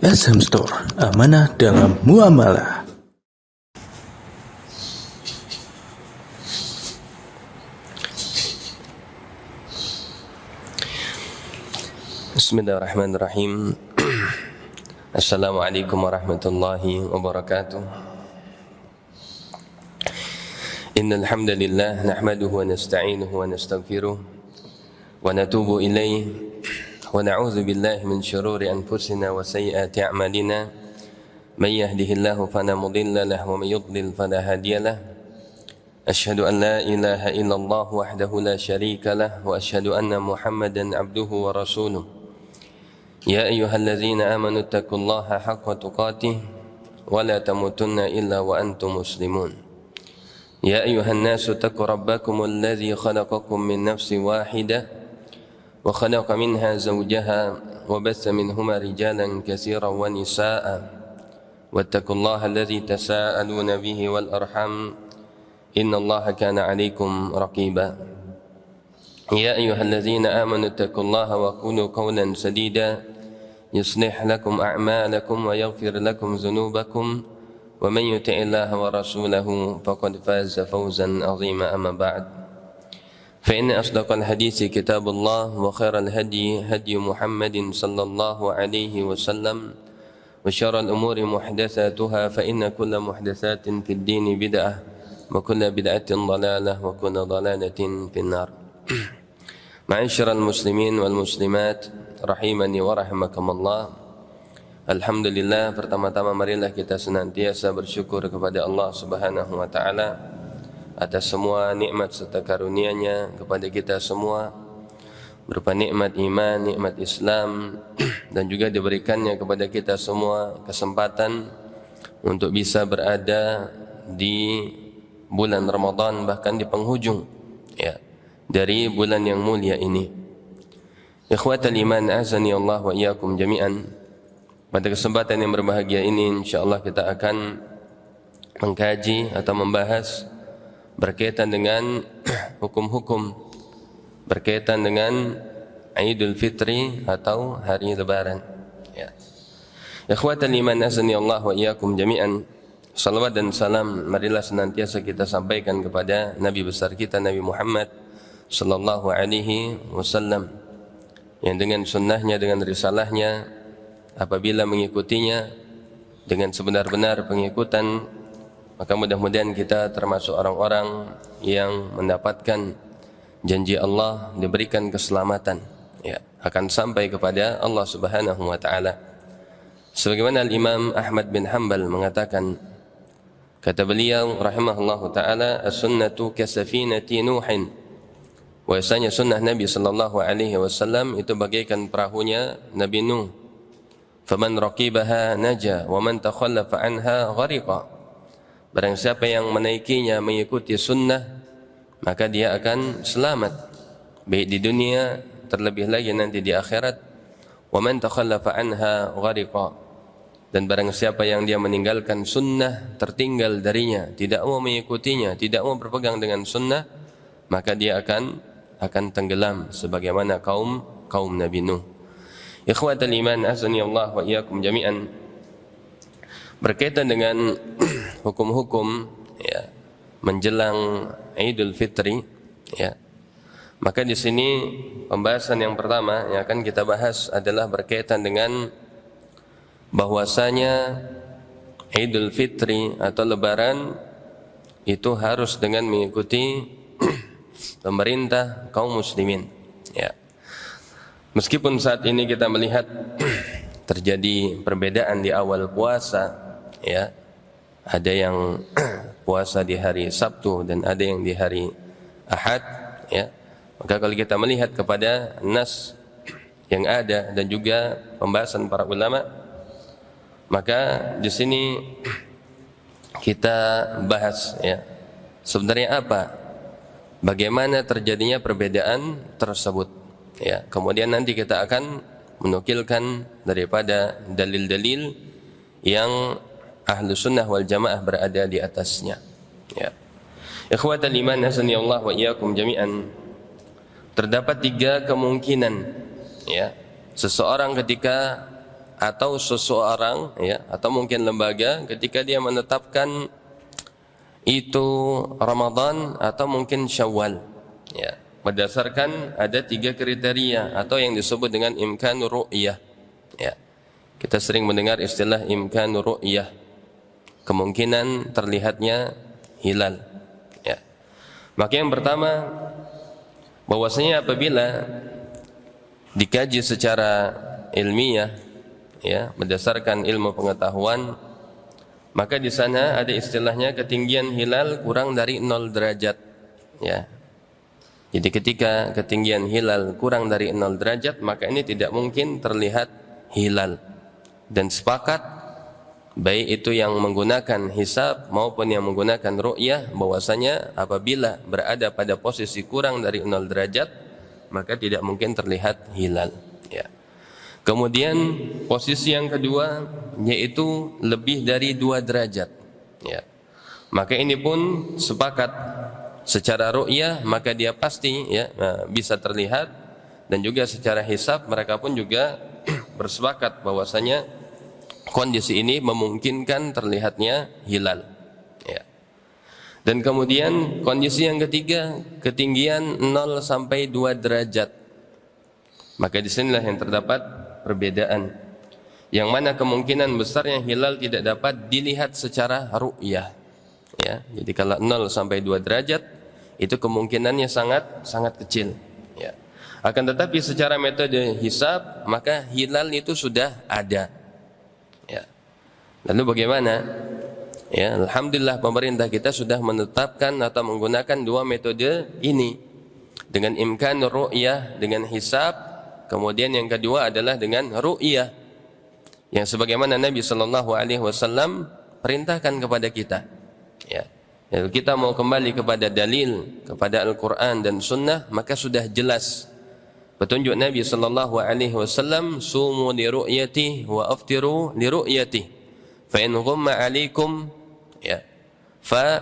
SM Store, amanah dalam muamalah. Bismillahirrahmanirrahim. Assalamualaikum warahmatullahi wabarakatuh. Innal hamdalillah nahmaduhu wa nasta'inuhu wa nastaghfiruh wa natubu ilayhi wa na'udzu billahi min shururi anfusina wa sayyiati a'malina. May yahdihillahu fala mudilla lahu wa may yudlil fala hadiya lahu. Asyhadu an la ilaha illallah wahdahu la syarika lahu wa asyhadu anna Muhammadan 'abduhu wa rasuluh. Ya ayyuhalladzina amanu taqullaha haqqa tuqatih wa la tamutunna illa wa antum muslimun. Ya ayyuhan nasu taqu rabbakumul ladzi khalaqakum min nafsin wahidah wa khalaqa minha zawjaha wa bassa minhuma rijalan katsiran wa nisaa'a wattaqullaha alladzi tasaaluna bihi wal arham innallaha kana 'alaikum raqiba. Ya ayyuhalladzina amanu taqullaha wa qulu qawlan sadida yuslih lakum a'malakum wa yaghfir lakum dhunubakum wa man yuti'illaha wa rasulahu faqad faza fawzan 'azima. Amma ba'd, fa inna asdaqal hadithi kitabullah wa khairal hadi hadi Muhammadin sallallahu alaihi wasallam wa syarral umuri muhdatsatuha fa inna kulla muhdatsatin fid dini bid'ah wa kulla bid'atin dhalalah wa kulla dhalalatin finnar. Ma'asyiral muslimin wal muslimat rahimani wa rahimakumullah. Alhamdulillah, pertama-tama marilah kita senantiasa bersyukur kepada Allah Subhanahu wa taala atas semua nikmat serta karunia-Nya kepada kita semua, berupa nikmat iman, nikmat Islam, dan juga diberikannya kepada kita semua kesempatan untuk bisa berada di bulan Ramadan, bahkan di penghujung dari bulan yang mulia ini. Ikhwatal iman, azani Allah wa iyyakum jami'an. Pada kesempatan yang berbahagia ini insyaallah kita akan mengkaji atau membahas berkaitan dengan hukum-hukum berkaitan dengan Idul Fitri atau hari Lebaran. Ikhwatal iman, azani Allah wa iyyakum jami'an. Salawat dan salam marilah senantiasa kita sampaikan kepada Nabi besar kita Nabi Muhammad sallallahu alaihi wasallam, yang dengan sunnahnya, dengan risalahnya, apabila mengikutinya dengan sebenar-benar pengikutan, maka mudah-mudahan kita termasuk orang-orang yang mendapatkan janji Allah, diberikan keselamatan, akan sampai kepada Allah Subhanahu wa taala. Sebagaimana Al-Imam Ahmad bin Hanbal mengatakan, kata beliau rahimahullahu taala, as-sunnatu kasafinati Nuhin. Bahwasanya sunnah Nabi sallallahu alaihi wasallam itu bagaikan perahunya Nabi Nuh. Faman raqibaha naja wa man takhallafa anha ghariqa. Barang siapa yang menaikinya, mengikuti sunnah, maka dia akan selamat baik di dunia, terlebih lagi nanti di akhirat. Wa man takhallafa anha ghariqa. Dan barang siapa yang dia meninggalkan sunnah, tertinggal darinya, tidak mau mengikutinya, tidak mau berpegang dengan sunnah, maka dia akan tenggelam sebagaimana kaum Nabi Nuh. Ikhwatal iman, azani Allah wa iyyakum jami'an. Berkaitan dengan hukum-hukum menjelang Idul Fitri, maka di sini pembahasan yang pertama yang akan kita bahas adalah berkaitan dengan bahwasanya Idul Fitri atau Lebaran itu harus dengan mengikuti pemerintah kaum muslimin. Meskipun saat ini kita melihat terjadi perbedaan di awal puasa, ada yang puasa di hari Sabtu dan ada yang di hari Ahad, maka kalau kita melihat kepada nas yang ada dan juga pembahasan para ulama, maka di sini kita bahas sebenarnya apa, bagaimana terjadinya perbedaan tersebut. Kemudian nanti kita akan menukilkan daripada dalil-dalil yang ahlu sunnah wal jamaah berada di atasnya. Ikhwatal iman, hasani Allah wa iyyakum jami'an. Terdapat tiga kemungkinan seseorang ketika atau seseorang ya, atau mungkin lembaga ketika dia menetapkan itu Ramadan atau mungkin Syawal ya, berdasarkan ada 3 kriteria atau yang disebut dengan imkan ru'yah ya. Kita sering mendengar istilah imkan ru'yah, kemungkinan terlihatnya hilal ya. Maka yang pertama, bahwasanya apabila dikaji secara ilmiah ya, berdasarkan ilmu pengetahuan, maka di sana ada istilahnya ketinggian hilal kurang dari 0 derajat ya. Jadi ketika ketinggian hilal kurang dari 0 derajat, maka ini tidak mungkin terlihat hilal. Dan sepakat baik itu yang menggunakan hisab maupun yang menggunakan ru'yah bahwasanya apabila berada pada posisi kurang dari 0 derajat maka tidak mungkin terlihat hilal ya. Kemudian posisi yang kedua yaitu lebih dari 2 derajat ya. Maka ini pun sepakat secara ru'yah maka dia pasti ya bisa terlihat, dan juga secara hisab mereka pun juga bersepakat bahwasanya kondisi ini memungkinkan terlihatnya hilal ya. Dan kemudian kondisi yang ketiga, ketinggian 0 sampai 2 derajat. Maka di sinilah yang terdapat perbedaan, yang mana kemungkinan besarnya hilal tidak dapat dilihat secara ru'yah ya. Jadi kalau 0 sampai 2 derajat itu kemungkinannya sangat kecil ya. Akan tetapi secara metode hisab maka hilal itu sudah ada ya. Lalu bagaimana? Ya, alhamdulillah pemerintah kita sudah menetapkan atau menggunakan 2 metode ini, dengan imkan ru'yah, dengan hisab. Kemudian yang kedua adalah dengan ru'yah, yang sebagaimana Nabi sallallahu alaihi wasallam perintahkan kepada kita ya. Kalau kita mau kembali kepada dalil, kepada Al-Qur'an dan Sunnah, maka sudah jelas petunjuk Nabi sallallahu alaihi wasallam, sumu li ru'yati wa aftiru li ru'yati fa in ghumma 'alaikum ya fa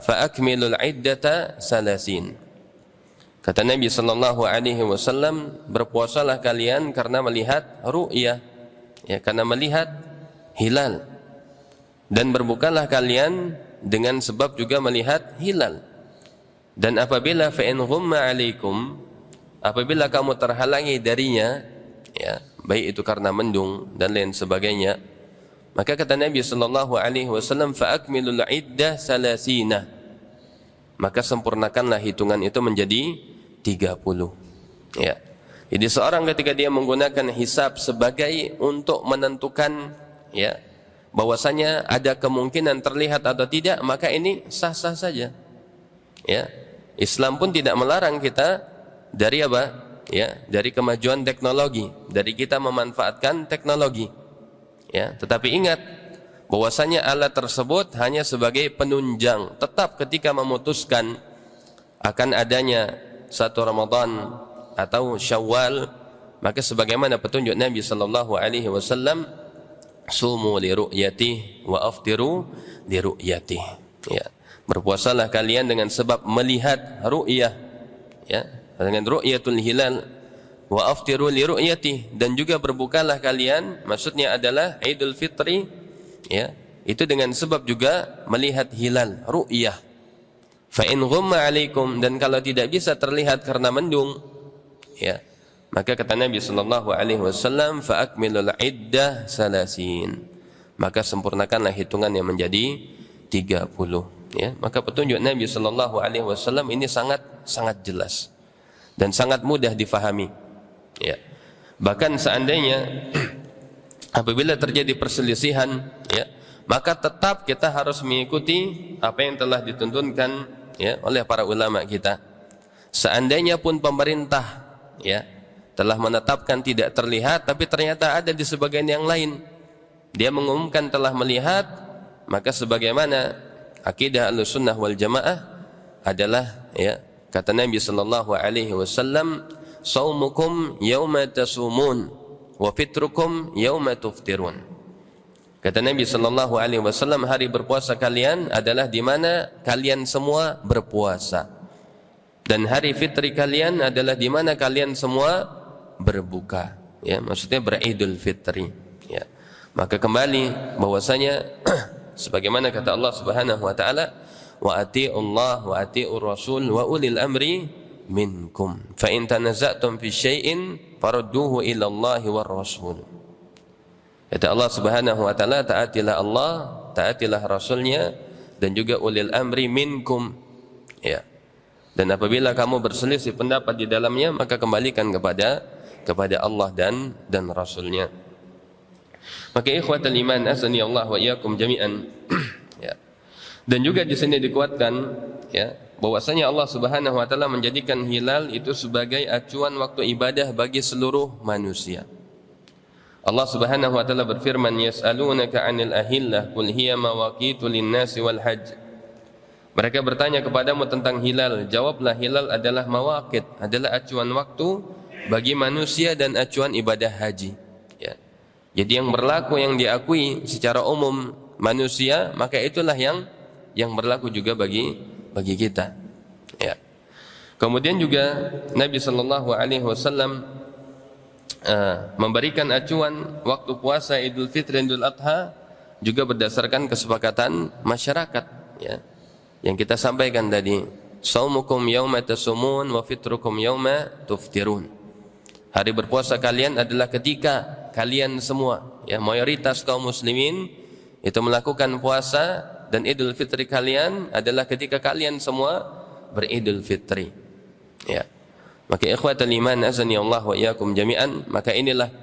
akmilul iddata salasin. Kata Nabi sallallahu alaihi wasallam, berpuasalah kalian karena melihat ru'yah ya, karena melihat hilal, dan berbukalah kalian dengan sebab juga melihat hilal. Dan apabila fa in ghumma 'alaikum, apabila kamu terhalangi darinya ya, baik itu karena mendung dan lain sebagainya, maka kata Nabi sallallahu alaihi wasallam fa akmilul iddah salasina, maka sempurnakanlah hitungan itu menjadi 30 ya. Jadi seorang ketika dia menggunakan hisab sebagai untuk menentukan ya bahwasanya ada kemungkinan terlihat atau tidak, maka ini sah-sah saja ya. Islam pun tidak melarang kita dari apa? Ya, dari kemajuan teknologi, dari kita memanfaatkan teknologi. Ya, tetapi ingat bahwasanya alat tersebut hanya sebagai penunjang. Tetap ketika memutuskan akan adanya 1 Ramadan atau Syawal, maka sebagaimana petunjuk Nabi sallallahu alaihi wasallam, sumu li ru'yati wa aftiru li ru'yati. Ya, berpuasalah kalian dengan sebab melihat ru'yah ya, dengan ru'yatul hilal, wa aftiru li ru'yati, dan juga berbukalah kalian, maksudnya adalah Idul Fitri ya, itu dengan sebab juga melihat hilal ru'yah. Fa in ghumma 'alaikum, dan kalau tidak bisa terlihat karena mendung ya, maka kata Nabi sallallahu alaihi wasallam fa akmilul iddah salasin, maka sempurnakanlah hitungan yang menjadi 30 ya. Maka petunjuk Nabi sallallahu alaihi wasallam ini sangat jelas dan sangat mudah difahami ya. Bahkan seandainya apabila terjadi perselisihan ya, maka tetap kita harus mengikuti apa yang telah dituntunkan ya oleh para ulama kita. Seandainya pun pemerintah ya telah menetapkan tidak terlihat, tapi ternyata ada di sebagian yang lain, dia mengumumkan telah melihat, maka sebagaimana akidah Ahlussunnah wal Jamaah adalah ya, kata Nabi sallallahu alaihi wasallam, saumukum yauma tasumun wa fitrukum yauma tuftirun. Kata Nabi sallallahu alaihi wasallam, hari berpuasa kalian adalah di mana kalian semua berpuasa, dan hari fitri kalian adalah di mana kalian semua berbuka ya, maksudnya beridul fitri Ya. Maka kembali bahwasanya sebagaimana kata Allah Subhanahu wa taala, wa atiiullah wa atiiur rasul wa ulil amri minkum fa in tanaza'tum fi syai'in farudduhu ila Allah war rasul. Kata Allah Subhanahu wa taala, taatilah Allah, taatilah rasulnya dan juga ulil amri minkum. Ya. Dan apabila kamu berselisih pendapat di dalamnya, maka kembalikan kepada Allah dan rasulnya. Maka ikhwatal iman asani Allah wa iyyakum jami'an. Ya. Dan juga di sini dikuatkan ya bahwasanya Allah Subhanahu wa taala menjadikan hilal itu sebagai acuan waktu ibadah bagi seluruh manusia. Allah Subhanahu wa taala berfirman, yas'alunaka 'anil ahillah qul hiya mawaqitu lin-nasi wal hajj. Mereka bertanya kepadamu tentang hilal, jawablah hilal adalah mawaqit, adalah acuan waktu bagi manusia dan acuan ibadah haji. Ya. Jadi yang berlaku, yang diakui secara umum manusia, maka itulah yang berlaku juga bagi kita. Ya. Kemudian juga Nabi sallallahu alaihi wasallam memberikan acuan waktu puasa Idul Fitri dan Idul Adha juga berdasarkan kesepakatan masyarakat, ya. Yang kita sampaikan tadi, saumukum yauma tasumun wa fitrukum yauma tuftirun. Hari berpuasa kalian adalah ketika kalian semua, ya, mayoritas kaum muslimin itu melakukan puasa, dan Idul Fitri kalian adalah ketika kalian semua beridul fitri. Ya. Maka ikhwatal iman azani Allah wa iyyakum jami'an, maka inilah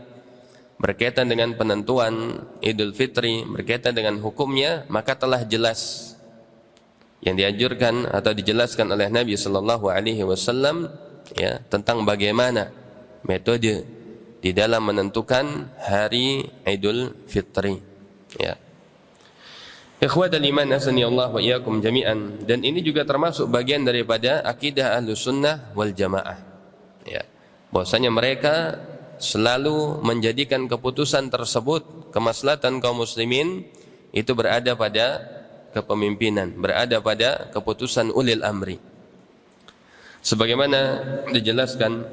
berkaitan dengan penentuan Idul Fitri, berkaitan dengan hukumnya, maka telah jelas yang dianjurkan atau dijelaskan oleh Nabi sallallahu alaihi wasallam, ya, tentang bagaimana metode di dalam menentukan hari Idul Fitri. Ya. Ikhwatal iman azani Allah wa iyyakum jami'an, dan ini juga termasuk bagian daripada akidah Ahlussunnah wal Jamaah. Ya. Bahwasanya mereka selalu menjadikan keputusan tersebut, kemaslahatan kaum muslimin itu berada pada kepemimpinan, berada pada keputusan ulil amri. Sebagaimana dijelaskan,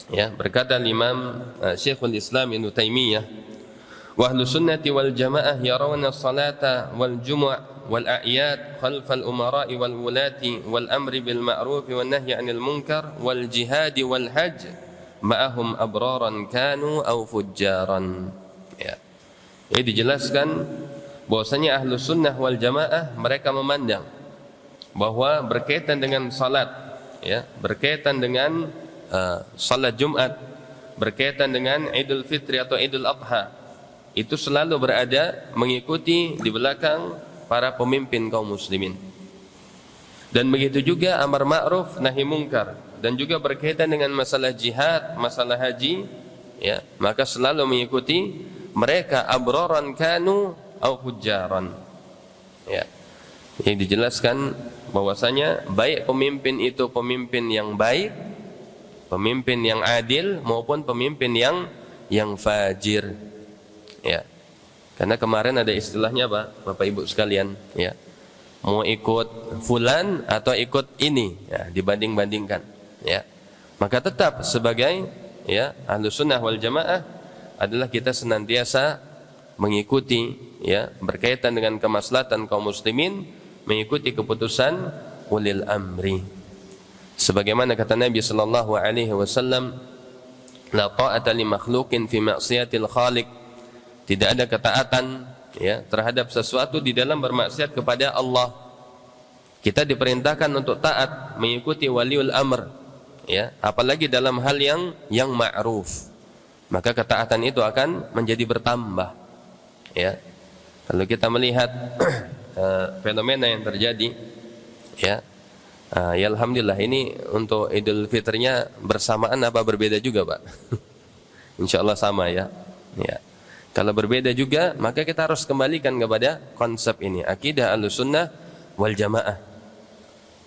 ya, berkata Imam Syekhul Islam Ibnu Taimiyah, wa ahlus sunnati wal jamaah yarawna as-salata wal jumu'ah wal a'yad khalfal umara'i wal wulati wal amri bil ma'ruf wan nahyi 'anil munkar wal jihad wal hajj ma'ahum abraran kanu aw fujjaran. Ya. Ini dijelaskan bahwasanya Ahlus Sunnah wal Jamaah mereka memandang bahwa berkaitan dengan salat, ya, berkaitan dengan salat Jumat, berkaitan dengan Idul Fitri atau Idul Adha, itu selalu berada mengikuti di belakang para pemimpin kaum muslimin. Dan begitu juga amar ma'ruf nahi mungkar, dan juga berkaitan dengan masalah jihad, masalah haji, ya, maka selalu mengikuti mereka, abraran kanu au fujjaran. Ya. Yang dijelaskan bahwasanya baik pemimpin itu pemimpin yang baik, pemimpin yang adil, maupun pemimpin yang fajir. Ya. Karena kemarin ada istilahnya, Pak, Bapak Ibu sekalian, ya. Mau ikut fulan atau ikut ini, ya, dibanding-bandingkan, ya. Maka tetap sebagai, ya, Ahlussunnah wal Jamaah adalah kita senantiasa mengikuti, ya, berkaitan dengan kemaslahatan kaum muslimin, mengikuti keputusan ulil amri. Sebagaimana kata Nabi sallallahu alaihi wasallam, la ta'ata li makhluqin fi ma'siyatil khaliq. Tidak ada ketaatan, ya, terhadap sesuatu di dalam bermaksiat kepada Allah. Kita diperintahkan untuk taat, mengikuti waliul amr, ya, apalagi dalam hal yang ma'ruf. Maka ketaatan itu akan menjadi bertambah. Ya. Kalau kita melihat fenomena yang terjadi, ya, ya alhamdulillah, ini untuk Idul Fitrinya bersamaan apa berbeda juga, Pak? Insyaallah sama, ya. Ya. Kalau berbeda juga, maka kita harus kembalikan kepada konsep ini, akidah Ahlussunnah wal Jamaah.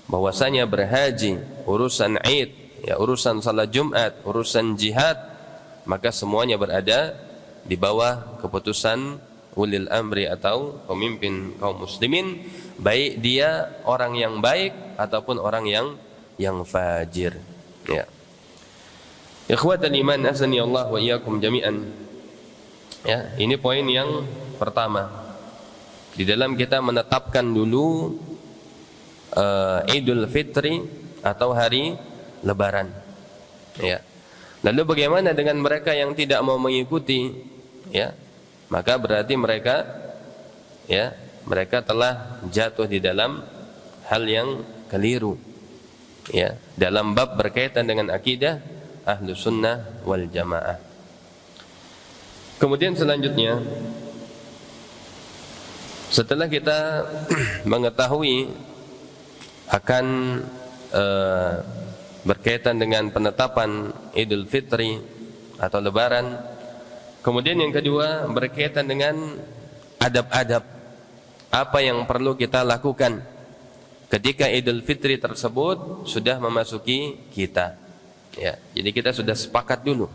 Bahwasanya berhaji, urusan Id, ya, urusan salat Jumat, urusan jihad, maka semuanya berada di bawah keputusan ulil amri atau pemimpin kaum muslimin, baik dia orang yang baik ataupun orang yang fajir. Ya. Ikhwatal iman azani Allah wa iyyakum jami'an. Ya, ini poin yang pertama. Di dalam kita menetapkan dulu Idul Fitri atau hari Lebaran. Ya. Lalu bagaimana dengan mereka yang tidak mau mengikuti? Ya, maka berarti mereka telah jatuh di dalam hal yang keliru. Ya, dalam bab berkaitan dengan akidah Ahlus Sunnah wal Jamaah. Kemudian selanjutnya, setelah kita mengetahui akan berkaitan dengan penetapan Idul Fitri atau Lebaran, kemudian yang kedua berkaitan dengan adab-adab apa yang perlu kita lakukan ketika Idul Fitri tersebut sudah memasuki kita. Ya, jadi kita sudah sepakat dulu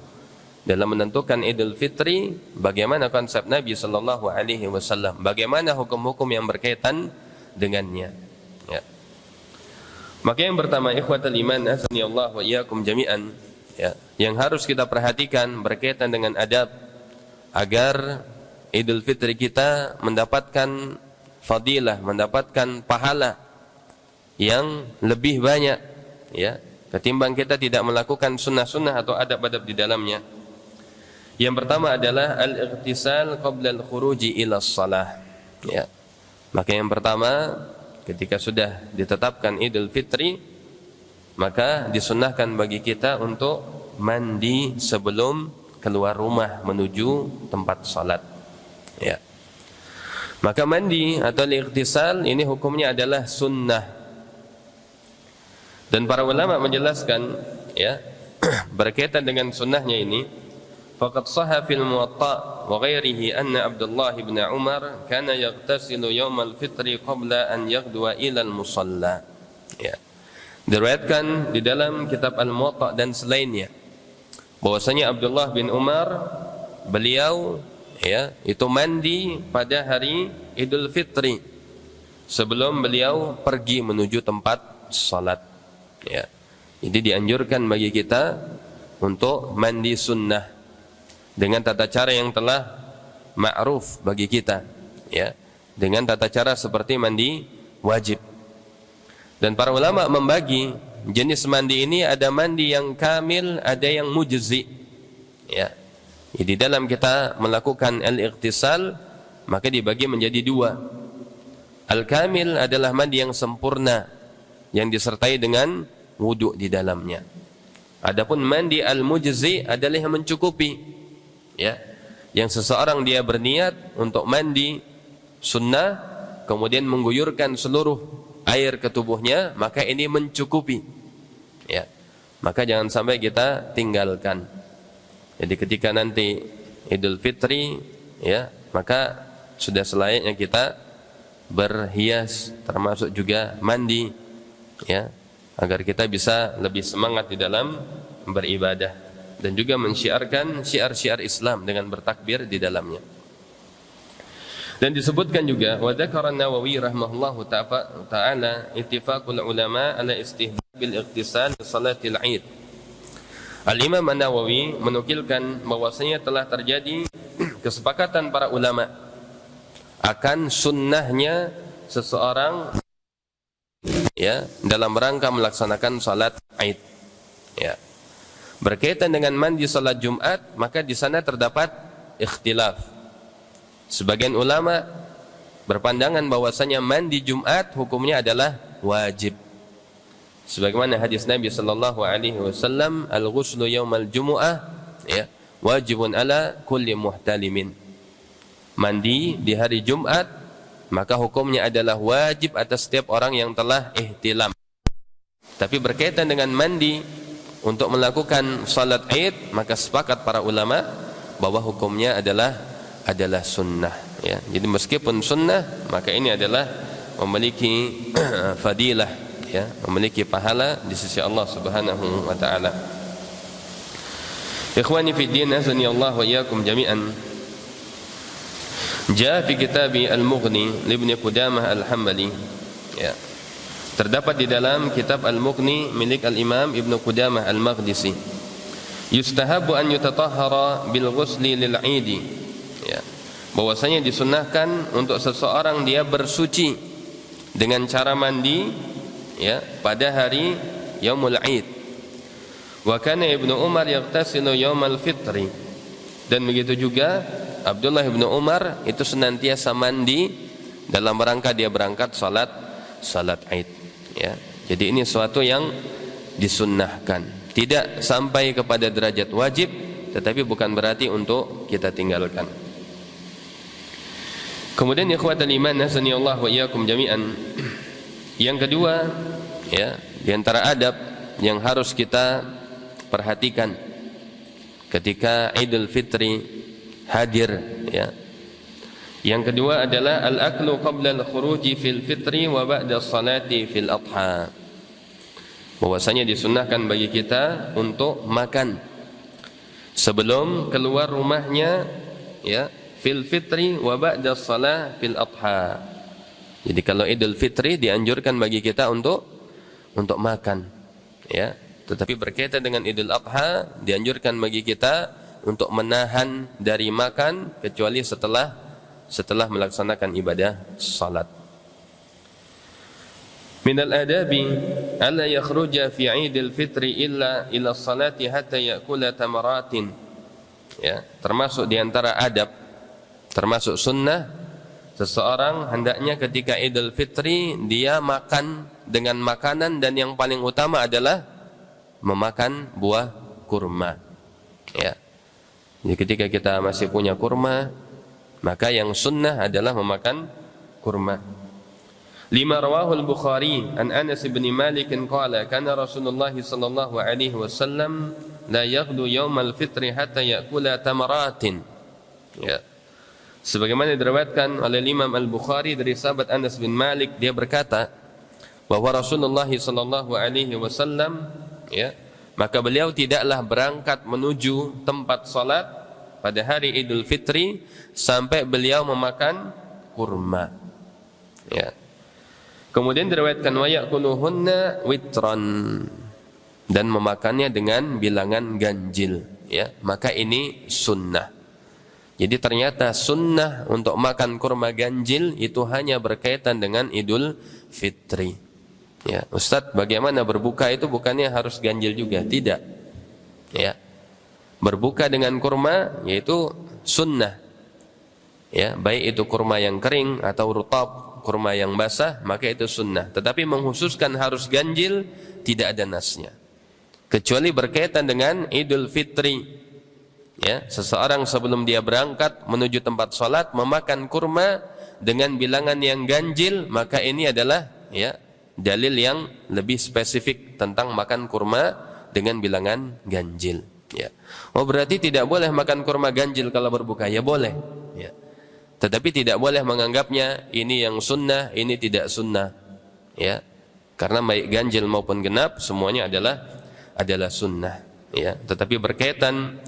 dalam menentukan Idul Fitri, bagaimana konsep Nabi sallallahu alaihi wasallam, bagaimana hukum-hukum yang berkaitan dengannya. Ya. Maka yang pertama, ikhwatul iman, azani Allah wa iyyakum jami'an, ya, yang harus kita perhatikan berkaitan dengan adab agar Idul Fitri kita mendapatkan fadilah, mendapatkan pahala yang lebih banyak, ya, ketimbang kita tidak melakukan sunnah-sunnah atau adab-adab di dalamnya. Yang pertama adalah al-ightisal qabla al-khuruji ila shalah. Ya. Maka yang pertama, ketika sudah ditetapkan Idul Fitri, maka disunnahkan bagi kita untuk mandi sebelum keluar rumah menuju tempat salat. Ya. Maka mandi atau al-ightisal ini hukumnya adalah sunnah. Dan para ulama menjelaskan, ya, berkaitan dengan sunnahnya ini, faqad sahha fil Muwatta wa ghairihi anna Abdullah bin Umar kana yaghtasilu yaumal fitri qabla an yaghduwa ila al-musalla. Ya. Diriwayatkan di dalam kitab Al-Muwatta dan selainnya bahwasanya Abdullah bin Umar beliau, ya, itu mandi pada hari Idul Fitri sebelum beliau pergi menuju tempat salat. Ya. Jadi dianjurkan bagi kita untuk mandi sunnah dengan tata cara yang telah ma'ruf bagi kita, ya, dengan tata cara seperti mandi wajib. Dan para ulama membagi jenis mandi ini, ada mandi yang kamil, ada yang mujzi. Ya. Jadi dalam kita melakukan al-ightisal, maka dibagi menjadi dua. Al-kamil adalah mandi yang sempurna, yang disertai dengan wudu di dalamnya. Adapun mandi al-mujzi adalah yang mencukupi, ya, yang seseorang dia berniat untuk mandi sunnah kemudian mengguyurkan seluruh air ke tubuhnya, maka ini mencukupi, ya. Maka jangan sampai kita tinggalkan. Jadi ketika nanti Idul Fitri, ya, maka sudah selayaknya kita berhias, termasuk juga mandi, ya, agar kita bisa lebih semangat di dalam beribadah dan juga mensyiarkan syiar-syiar Islam dengan bertakbir di dalamnya. Dan disebutkan juga, wa dzakara an-Nawawi rahimahullahu ta'ala ittifaqul ulama ala istihbabil ightisal salatil Id. Al-Imam An-Nawawi menukilkan bahwasanya telah terjadi kesepakatan para ulama akan sunnahnya seseorang, ya, dalam rangka melaksanakan salat Id. Ya. Berkaitan dengan mandi salat Jumat, maka di sana terdapat ikhtilaf. Sebagian ulama berpandangan bahwasanya mandi Jumat hukumnya adalah wajib. Sebagaimana hadis Nabi sallallahu alaihi wasallam, al-ghuslu yaumal jumu'ah, ya, wajibun ala kulli muhtalimin. Mandi di hari Jumat maka hukumnya adalah wajib atas setiap orang yang telah ihtilam. Tapi berkaitan dengan mandi untuk melakukan salat Id, maka sepakat para ulama bahwa hukumnya adalah sunnah, ya. Jadi meskipun sunnah, maka ini adalah memiliki fadilah, ya, memiliki pahala di sisi Allah Subhanahu wa taala. Ikhwani fi din, azani Allah wa iyyakum jami'an. Jaa fi kitab Al-Mughni li Ibnu Qudamah Al-Hambali, ya. Terdapat di dalam kitab Al-Mughni milik Al-Imam Ibnu Qudamah Al-Maqdisi, yustahabu an yutatahhara bil ghusli lil 'idi, ya, bahwasanya disunnahkan untuk seseorang dia bersuci dengan cara mandi ya pada hari Yaumul Aid. Wa kana Ibnu Umar yaghtasilu yaumal fitri, dan begitu juga Abdullah Ibnu Umar itu senantiasa mandi dalam rangka dia berangkat salat Aid ya. Jadi ini suatu yang disunnahkan, tidak sampai kepada derajat wajib, tetapi bukan berarti untuk kita tinggalkan. Kemudian ikhwatal iman nasani Allah wa iyyakum jami'an, yang kedua ya, di antara adab yang harus kita perhatikan ketika Idul Fitri hadir ya. Yang kedua adalah al-aklu qabla al-khuruji fil fitri wa ba'da salati fil adha. Bahwasanya disunnahkan bagi kita untuk makan sebelum keluar rumahnya ya, fil fitri wa ba'da salah fil adha. Jadi kalau Idul Fitri dianjurkan bagi kita untuk makan ya. Tetapi berkaitan dengan Idul Adha dianjurkan bagi kita untuk menahan dari makan kecuali setelah melaksanakan ibadah salat. Minal adabi alla yakhruja fi Idul Fitri illa ila salati hatta ya'kula tamaratin. Ya, termasuk di antara adab, termasuk sunnah, seseorang hendaknya ketika Idul Fitri dia makan dengan makanan, dan yang paling utama adalah memakan buah kurma. Ya. Jadi ketika kita masih punya kurma, maka yang sunnah adalah memakan kurma. Lima rawahu al-Bukhari an Anas bin Malik qala kana Rasulullah sallallahu alaihi wasallam la yaghdu yawm al-fitri hatta ya'kula tamaratin. Ya. Sebagaimana diriwayatkan oleh Imam Al-Bukhari dari sahabat Anas bin Malik, dia berkata bahwa Rasulullah sallallahu alaihi wasallam ya, maka beliau tidaklah berangkat menuju tempat salat pada hari Idul Fitri sampai beliau memakan kurma. Ya. Kemudian diriwayatkan wa ya'kuluhunna witran, dan memakannya dengan bilangan ganjil ya. Maka ini sunnah. Jadi ternyata sunnah untuk makan kurma ganjil itu hanya berkaitan dengan Idul Fitri. Ya, Ustadz, bagaimana berbuka itu bukannya harus ganjil juga? Tidak. Ya. Berbuka dengan kurma yaitu sunnah. Ya, baik itu kurma yang kering atau rutab, kurma yang basah, maka itu sunnah. Tetapi menghususkan harus ganjil tidak ada nasnya. Kecuali berkaitan dengan Idul Fitri. Ya, seseorang sebelum dia berangkat menuju tempat salat memakan kurma dengan bilangan yang ganjil, maka ini adalah ya dalil yang lebih spesifik tentang makan kurma dengan bilangan ganjil. Ya. Oh, berarti tidak boleh makan kurma ganjil kalau berbuka? Ya boleh. Ya. Tetapi tidak boleh menganggapnya ini yang sunnah, ini tidak sunnah. Ya. Karena baik ganjil maupun genap semuanya adalah sunnah. Ya. Tetapi berkaitan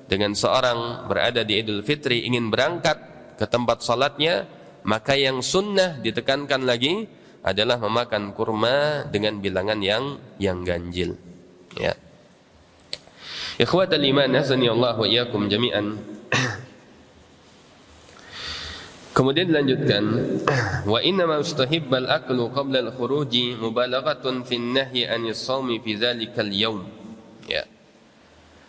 dengan seorang berada di Idul Fitri ingin berangkat ke tempat salatnya, maka yang sunnah ditekankan lagi adalah memakan kurma dengan bilangan yang ganjil. Ya. Ikhwatal iman hasani Allah wa iyyakum jami'an. Kemudian dilanjutkan, wa inna ma ustahibbal aklu qabla al-khuruji mubalaghatun fi an-nahyi anis shaumi fi dzalikal yaum. Ya.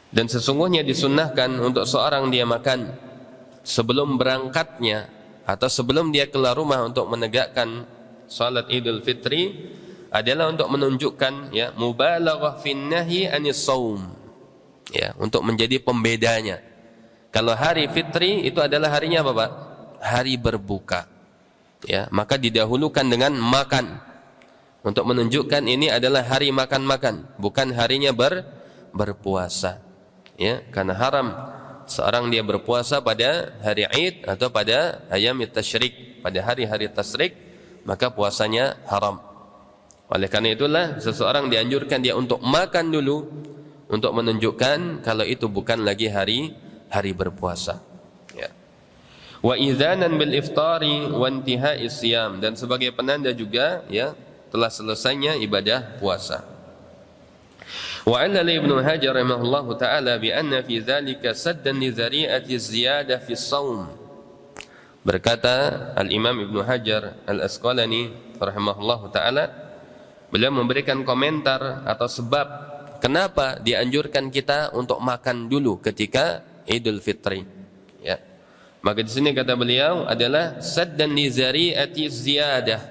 Dan sesungguhnya disunnahkan untuk seorang dia makan sebelum berangkatnya atau sebelum dia keluar rumah untuk menegakkan salat Idul Fitri adalah untuk menunjukkan ya mubalaghah fin nahyi anis shaum. Ya, untuk menjadi pembedanya. Kalau hari fitri itu adalah harinya apa, Pak? Hari berbuka. Ya, maka didahulukan dengan makan. Untuk menunjukkan ini adalah hari makan-makan, bukan harinya berpuasa. Ya, karena haram seorang dia berpuasa pada hari Id atau pada ayam tasyrik, pada hari-hari tasyrik, maka puasanya haram. Oleh karena itulah seseorang dianjurkan dia untuk makan dulu untuk menunjukkan kalau itu bukan lagi hari berpuasa. Ya. Wa idzanan bil iftari wa intihai siyam, dan sebagai penanda juga ya telah selesainya ibadah puasa. Wa allala Ibnu Hajar rahimahullahu taala bi anna fi dzalika saddan li dzari'ati ziyadah fi shaum. Berkata Al-Imam Ibnu Hajar Al-Asqalani rahimahullahu taala, beliau memberikan komentar atau sebab kenapa dianjurkan kita untuk makan dulu ketika Idul Fitri. Ya. Maka di sini kata beliau adalah saddan li zari'ati ziyadah.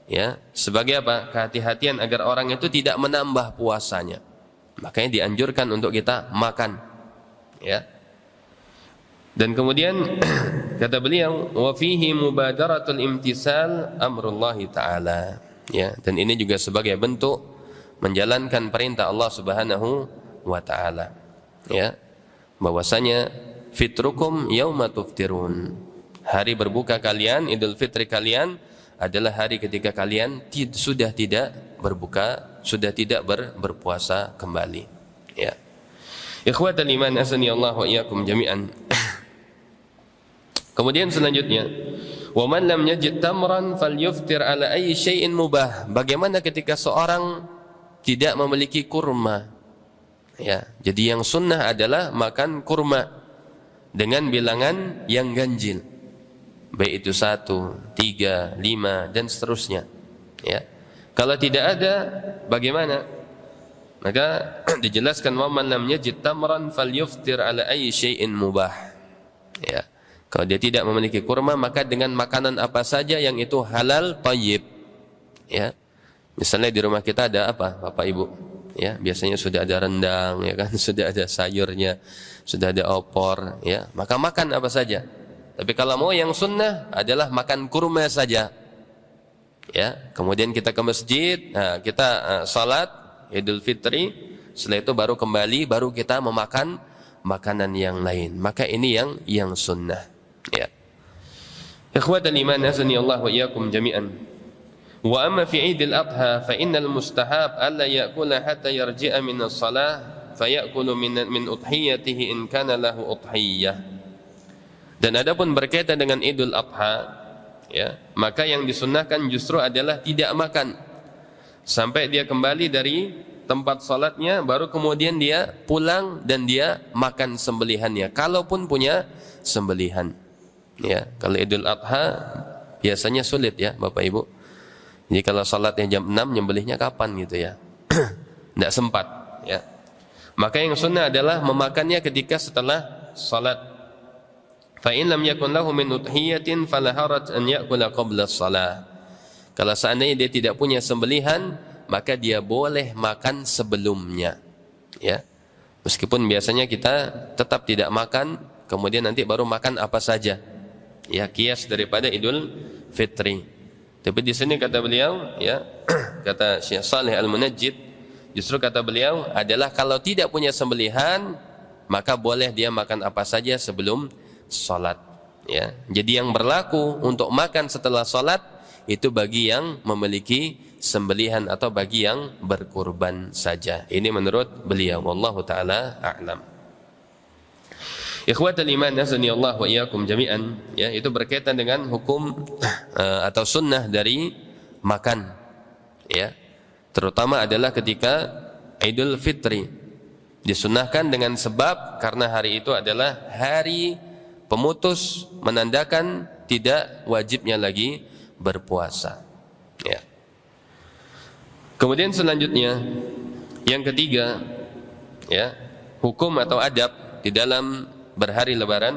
Ya, sebagai apa? Kehati-hatian agar orang itu tidak menambah puasanya. Makanya dianjurkan untuk kita makan. Ya. Dan kemudian kata beliau, wa fihi mubadaratul imtisal amrullah taala. Ya, dan ini juga sebagai bentuk menjalankan perintah Allah Subhanahu wa taala. Ya. Bahwasanya fitrukum yauma tuftirun. Hari berbuka kalian, Idul Fitri kalian adalah hari ketika kalian sudah tidak berbuka, sudah tidak berpuasa kembali. Ya. Ikhwatal iman azani Allah wa iyyakum jami'an. Kemudian selanjutnya, wa man lam yajid tamran falyuftir ala ayyi syai'in mubah. Bagaimana ketika seorang tidak memiliki kurma? Ya, jadi yang sunnah adalah makan kurma dengan bilangan yang ganjil, baik itu 1, 3, 5 dan seterusnya. Ya, kalau tidak ada bagaimana? Maka dijelaskan wa man lam yajid tamran falyuftir ala ayyi syai'in mubah. Ya, kalau dia tidak memiliki kurma maka dengan makanan apa saja yang itu halal thayyib. Ya, misalnya di rumah kita ada apa, Bapak Ibu? Ya, biasanya sudah ada rendang, ya kan, sudah ada sayurnya, sudah ada opor, ya, maka makan apa saja. Tapi kalau mau yang sunnah adalah makan kurma saja. Ya, kemudian kita ke masjid, nah, kita salat Idul Fitri, setelah itu baru kembali, baru kita memakan makanan yang lain. Maka ini yang sunnah. Ya. Ikhwatal iman azani Allah wa iyyakum jami'an. Wa amma fi Idul Adha fa innal mustahab alla ya'kula hatta yarji'a min as-salah fa ya'kulu min udhiyatihi in kana lahu udhiyah. Dan adapun berkaitan dengan Idul Adha, ya, maka yang disunnahkan justru adalah tidak makan sampai dia kembali dari tempat salatnya, baru kemudian dia pulang dan dia makan sembelihannya kalaupun punya sembelihan. Ya, kalau Idul Adha biasanya sulit ya Bapak Ibu. Jadi kalau salatnya jam 6, nyembelihnya kapan gitu ya? Tidak sempat, ya. Maka yang sunnah adalah memakannya ketika setelah salat. Fa in lam yakun lahu min udhiyatin fala haraj an ya'kula qabla shalah. Kalau seandainya dia tidak punya sembelihan, maka dia boleh makan sebelumnya. Ya. Meskipun biasanya kita tetap tidak makan, kemudian nanti baru makan apa saja. Ya, kias daripada Idul Fitri. Tapi di sini kata beliau, ya, kata Syekh Saleh Al-Munajjid, justru kata beliau adalah kalau tidak punya sembelihan, maka boleh dia makan apa saja sebelum salat. Ya. Jadi yang berlaku untuk makan setelah salat itu bagi yang memiliki sembelihan atau bagi yang berkurban saja. Ini menurut beliau, wallahu taala a'lam. Ikhwatal iman azani Allah wa iyyakum jami'an, ya, itu berkaitan dengan hukum atau sunnah dari makan, ya. Terutama adalah ketika Idul Fitri. Disunnahkan dengan sebab karena hari itu adalah hari pemutus, menandakan tidak wajibnya lagi berpuasa, ya. Kemudian selanjutnya yang ketiga, ya, hukum atau adab di dalam berhari Lebaran.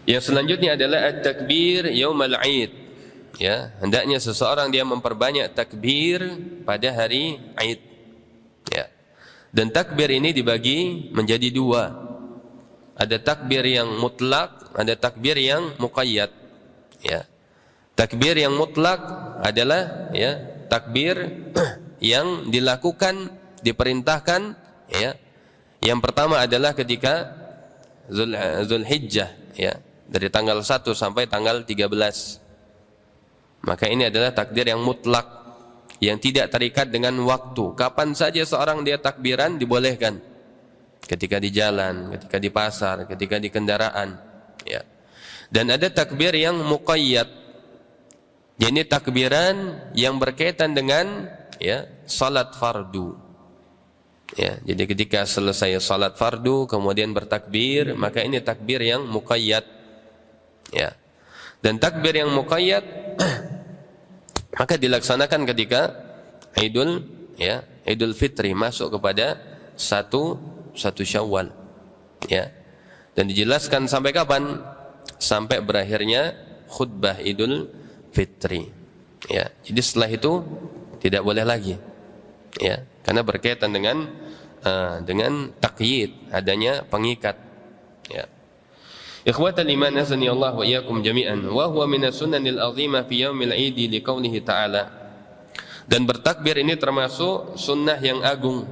Yang selanjutnya adalah at-takbir yaumal 'id. Ya, hendaknya seseorang dia memperbanyak takbir pada hari 'id. Ya. Dan takbir ini dibagi menjadi dua. Ada takbir yang mutlak, ada takbir yang muqayyad. Ya. Takbir yang mutlak adalah, ya, takbir yang dilakukan, diperintahkan, ya. Yang pertama adalah ketika Zulhijjah, ya, dari tanggal 1 sampai tanggal 13. Maka ini adalah takbir yang mutlak, yang tidak terikat dengan waktu. Kapan saja seorang dia takbiran dibolehkan. Ketika di jalan, ketika di pasar, ketika di kendaraan, ya. Dan ada takbir yang muqayyad. Ini takbiran yang berkaitan dengan, ya, salat fardu. Ya, jadi ketika selesai salat fardu kemudian bertakbir, maka ini takbir yang muqayyad. Ya. Dan takbir yang muqayyad maka dilaksanakan ketika Idul Fitri masuk kepada satu Syawal. Ya. Dan dijelaskan sampai kapan? Sampai berakhirnya khutbah Idul Fitri. Ya. Jadi setelah itu tidak boleh lagi. Ya, karena berkaitan dengan taqyid, adanya pengikat. Ya. Ikhwatal iman azani Allah wa iyyakum jami'an wa huwa minas sunanil azimah fi yaumil 'id liqaulihi ta'ala. Dan bertakbir ini termasuk sunnah yang agung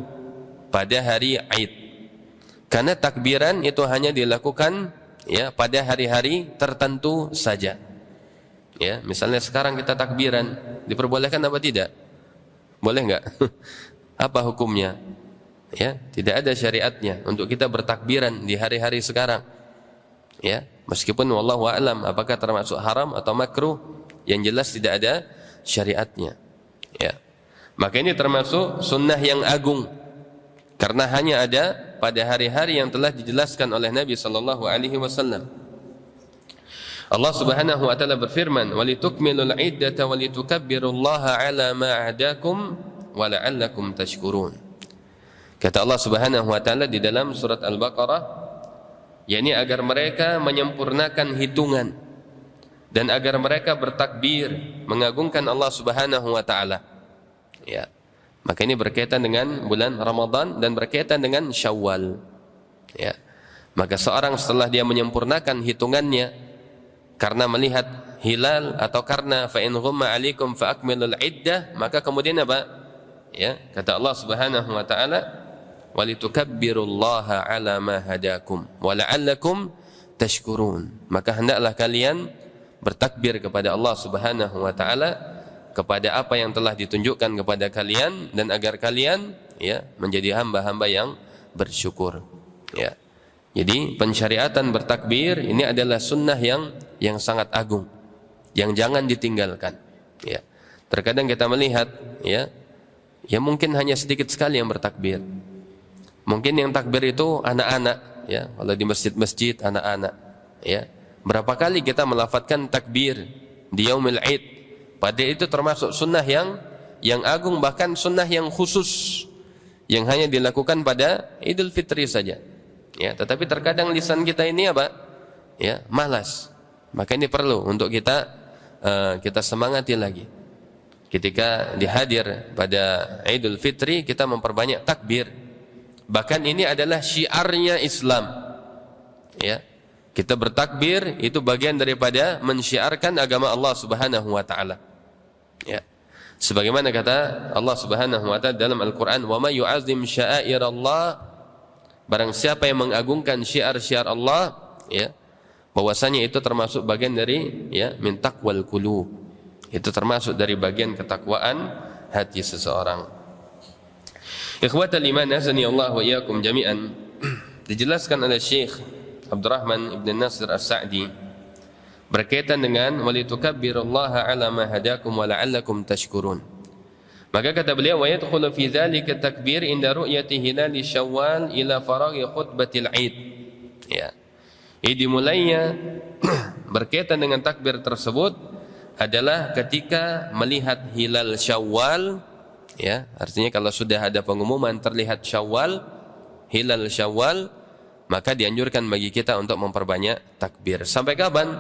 pada hari Id. Karena takbiran itu hanya dilakukan ya pada hari-hari tertentu saja. Ya, misalnya sekarang kita takbiran, diperbolehkan apa tidak? Boleh enggak? Apa hukumnya? Ya, tidak ada syariatnya untuk kita bertakbiran di hari-hari sekarang. Ya, meskipun wallahu a'lam apakah termasuk haram atau makruh, yang jelas tidak ada syariatnya. Ya. Maka ini termasuk sunnah yang agung karena hanya ada pada hari-hari yang telah dijelaskan oleh Nabi sallallahu alaihi wasallam. Allah Subhanahu wa taala berfirman, "Walitukmilul 'iddata walitukabbirullaha 'ala ma 'adakum wa la'allakum tashkurun." Kata Allah Subhanahu wa taala di dalam surat Al-Baqarah, yakni agar mereka menyempurnakan hitungan dan agar mereka bertakbir mengagungkan Allah Subhanahu wa taala. Ya. Maka ini berkaitan dengan bulan Ramadan dan berkaitan dengan Syawal. Ya. Maka seorang setelah dia menyempurnakan hitungannya karena melihat hilal atau karena fa in ghumma 'alaikum fa akmilul 'iddah, maka kemudian apa? Ya, kata Allah Subhanahu wa taala, "Walitukabbirullaha 'ala ma hadakum wa la'allakum tashkurun." Maka hendaklah kalian bertakbir kepada Allah Subhanahu wa taala kepada apa yang telah ditunjukkan kepada kalian dan agar kalian ya menjadi hamba-hamba yang bersyukur. Ya. Jadi pensyariatan bertakbir ini adalah sunnah yang sangat agung, yang jangan ditinggalkan. Ya. Terkadang kita melihat, ya mungkin hanya sedikit sekali yang bertakbir. Mungkin yang takbir itu anak-anak, ya. Kalau di masjid-masjid anak-anak, ya. Berapa kali kita melafadzkan takbir di Yaumil Id? Padahal itu termasuk sunnah yang agung, bahkan sunnah yang khusus, yang hanya dilakukan pada Idul Fitri saja. Ya, tetapi terkadang lisan kita ini apa? Ya, malas. Maka ini perlu untuk kita semangati lagi. Ketika dihadir pada Idul Fitri, kita memperbanyak takbir. Bahkan ini adalah syiarnya Islam. Ya. Kita bertakbir itu bagian daripada mensyiarkan agama Allah Subhanahu wa taala. Ya. Sebagaimana kata Allah Subhanahu wa taala dalam Al-Qur'an, "Wa may yu'azzim sya'airallah", barang siapa yang mengagungkan syiar-syiar Allah, ya, bahwasanya itu termasuk bagian dari ya min taqwal qulub. Itu termasuk dari bagian ketakwaan hati seseorang. Ikhwatal iman azani Allah wa iyyakum jami'an. Dijelaskan oleh Syekh Abdurrahman Ibn Nasir As-Sa'di berkaitan dengan walitukabbirullaha 'ala ma hadakum wa la'allakum tashkurun. Maka kata beliau, wa yadkhulu fi dzalika takbir inda ru'yati hilal Syawal ila faraghi khutbatil 'id. Ya. Ini dimulainya berkaitan dengan takbir tersebut adalah ketika melihat hilal Syawal, ya, artinya kalau sudah ada pengumuman terlihat Syawal, hilal Syawal, maka dianjurkan bagi kita untuk memperbanyak takbir. Sampai kapan?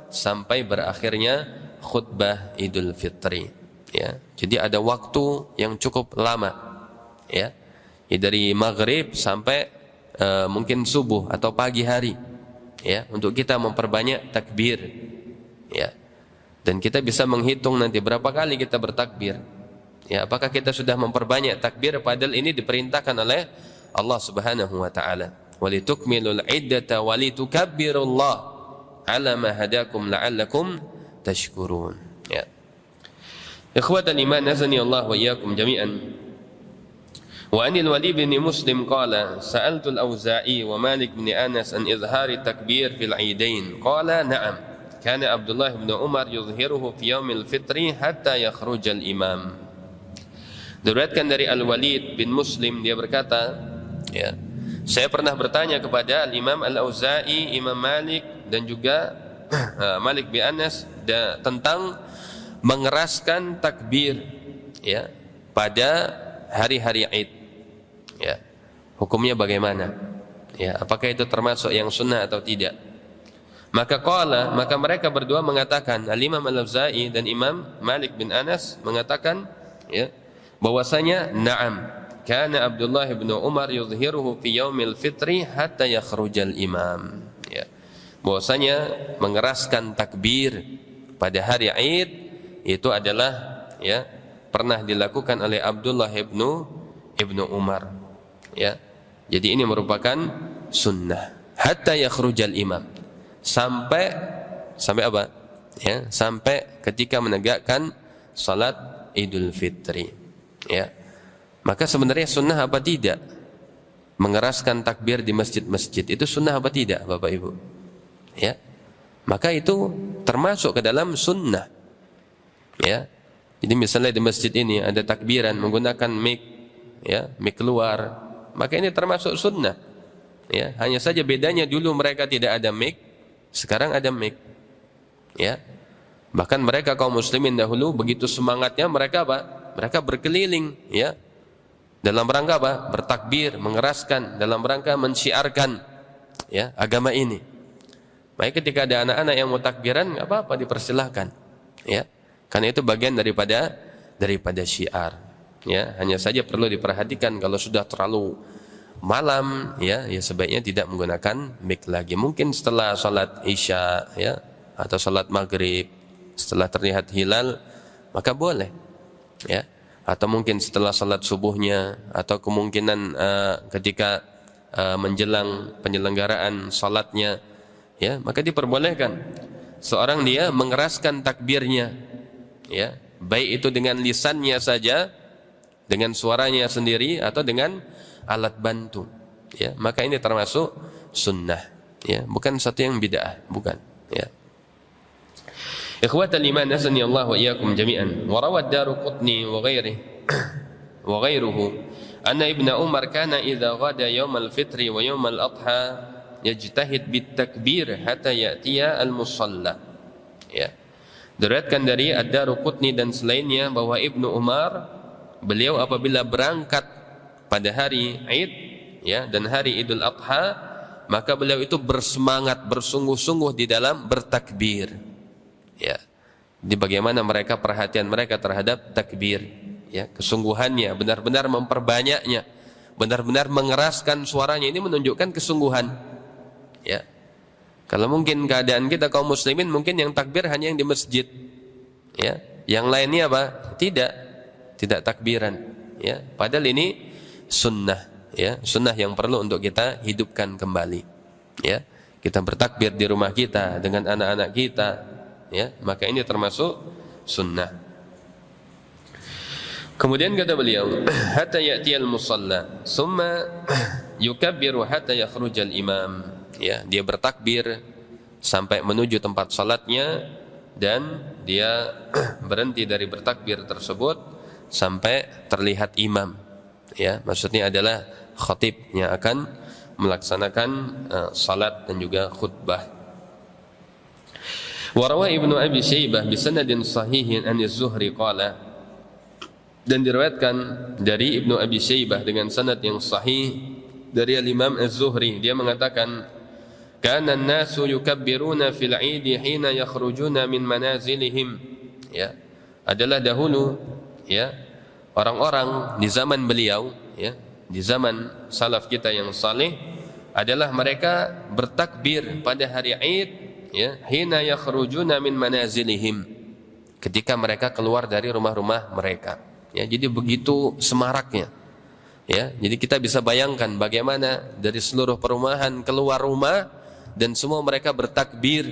Sampai berakhirnya khutbah Idul Fitri. Ya, jadi ada waktu yang cukup lama, ya, dari maghrib sampai mungkin subuh atau pagi hari, ya, untuk kita memperbanyak takbir, ya, dan kita bisa menghitung nanti berapa kali kita bertakbir, ya, apakah kita sudah memperbanyak takbir, padahal ini diperintahkan oleh Allah Subhanahu wa taala, walitukmilul 'iddata walitukabbirullaha 'ala ma hadakum la'allakum tashkurun. Ya. Ikhwatal iman azani Allah wa iyyakum jami'an. Wa anil Walid bin Muslim qala sa'altu al-Auza'i wa Malik bin Anas an izhari takbir fil 'idain. Qala na'am. Kana Abdullah bin Umar yuzhiruhu fi yaumil fitri hatta yakhruja al-imam. Diriwayatkan dari Al-Walid bin Muslim, dia berkata, ya, saya pernah bertanya kepada Imam Al-Auza'i, Imam Malik dan juga Malik bin Anas tentang mengeraskan takbir ya pada hari-hari Id. Ya. Hukumnya bagaimana? Ya, apakah itu termasuk yang sunnah atau tidak? Maka mereka berdua mengatakan, Al-Imam Al-Auza'i dan Imam Malik bin Anas mengatakan ya bahwasanya na'am kana Abdullah bin Umar yuzhiruhu fi yaumil fitri hatta yakhrujal imam. Ya. Bahwasanya mengeraskan takbir pada hari Id itu adalah ya pernah dilakukan oleh Abdullah ibnu Umar. Ya. Jadi ini merupakan sunnah hatta yakhrujal imam. Sampai apa? Ya, sampai ketika menegakkan salat Idul Fitri. Ya. Maka sebenarnya sunnah apa tidak? Mengeraskan takbir di masjid-masjid itu sunnah apa tidak, Bapak Ibu? Ya. Maka itu termasuk ke dalam sunnah. Ya. Jadi misalnya di masjid ini ada takbiran menggunakan mic, ya, mic keluar, maka ini termasuk sunnah. Ya, hanya saja bedanya dulu mereka tidak ada mic, sekarang ada mic. Ya. Bahkan mereka kaum muslimin dahulu begitu semangatnya mereka apa? Mereka berkeliling, ya. Dalam rangka apa? Bertakbir, mengeraskan, dalam rangka mensyiarkan ya agama ini. Baik ketika ada anak-anak yang mau takbiran, enggak apa-apa, dipersilahkan. Ya. Karena itu bagian daripada syiar. Ya, hanya saja perlu diperhatikan kalau sudah terlalu malam ya sebaiknya tidak menggunakan mic lagi. Mungkin setelah salat Isya ya atau salat Maghrib setelah terlihat hilal maka boleh. Ya. Atau mungkin setelah salat subuhnya atau kemungkinan ketika menjelang penyelenggaraan salatnya ya maka diperbolehkan seorang dia mengeraskan takbirnya ya baik itu dengan lisannya saja dengan suaranya sendiri atau dengan alat bantu ya maka ini termasuk sunnah ya bukan satu yang bid'ah bukan ya. Ikhwatal iman azani Allah wa iyyakum jami'an wa rawad Daruqutni wa ghairuhu anna Ibnu Umar kana idza ghada yaumal fitri wa yaumal adha yajtahid bit takbir hatta ya'tiya al musalla ya. Diriwayatkan dari Ad-Daruqutni dan selainnya bahwa Ibnu Umar beliau apabila berangkat pada hari Id ya dan hari Idul Adha maka beliau itu bersemangat bersungguh-sungguh di dalam bertakbir ya. Di bagaimana mereka perhatian mereka terhadap takbir ya kesungguhannya benar-benar memperbanyaknya benar-benar mengeraskan suaranya ini menunjukkan kesungguhan ya. Kalau mungkin keadaan kita kaum muslimin mungkin yang takbir hanya yang di masjid ya yang lainnya apa tidak takbiran ya padahal ini sunnah ya sunnah yang perlu untuk kita hidupkan kembali ya kita bertakbir di rumah kita dengan anak-anak kita ya maka ini termasuk sunnah. Kemudian kata beliau hatta ya'tiyal musalla summa yukabbiru hatta yakhrujal imam ya dia bertakbir sampai menuju tempat salatnya dan dia berhenti dari bertakbir tersebut sampai terlihat imam ya maksudnya adalah khatib yang akan melaksanakan salat dan juga khutbah. Wa rawa Ibnu Abi Syaibah bi sanadin sahihin an Az-Zuhri qala dan diriwayatkan dari Ibnu Abi Syaibah dengan sanad yang sahih dari Imam Az-Zuhri dia mengatakan kana an-nasu yukabbiruna fil 'id hina yakhrujuna min manazilihim ya adalah dahulu ya orang-orang di zaman beliau ya di zaman salaf kita yang saleh adalah mereka bertakbir pada hari Id ya hina yakhrujuna min manazilihim ketika mereka keluar dari rumah-rumah mereka ya jadi begitu semaraknya ya jadi kita bisa bayangkan bagaimana dari seluruh perumahan keluar rumah dan semua mereka bertakbir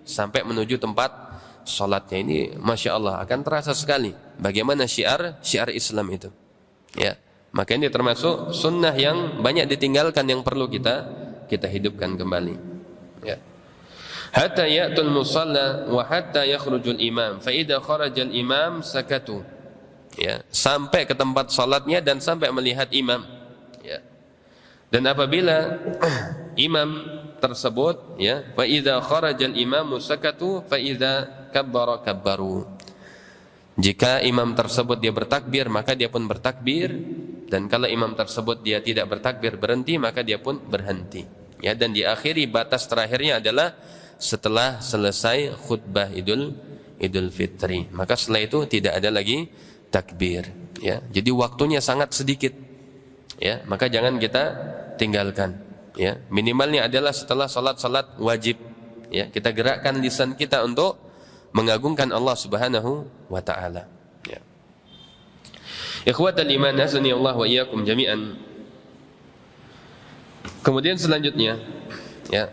sampai menuju tempat salatnya ini Masya Allah akan terasa sekali bagaimana syiar Islam itu ya maka ini termasuk sunnah yang banyak ditinggalkan yang perlu kita hidupkan kembali ya. Hatta ya'tul musalla wa hatta yakhrujul imam fa idza kharajal imam sakatu ya sampai ke tempat salatnya dan sampai melihat imam ya dan apabila imam tersebut, ya, fa idza kharajal imamu sakatu fa idza kabbara kabbaru. Jika imam tersebut dia bertakbir, maka dia pun bertakbir, dan kalau imam tersebut dia tidak bertakbir berhenti, maka dia pun berhenti. Ya, dan diakhiri batas terakhirnya adalah setelah selesai khutbah Idul Fitri. Maka setelah itu tidak ada lagi takbir, ya. Jadi waktunya sangat sedikit. Ya, maka jangan kita tinggalkan. Ya, minimalnya adalah setelah salat wajib. Ya, kita gerakkan lisan kita untuk mengagungkan Allah Subhanahu wa taala. Ya. Ikhwatal iman, azani Allah wa iyyakum jami'an. Kemudian selanjutnya, ya.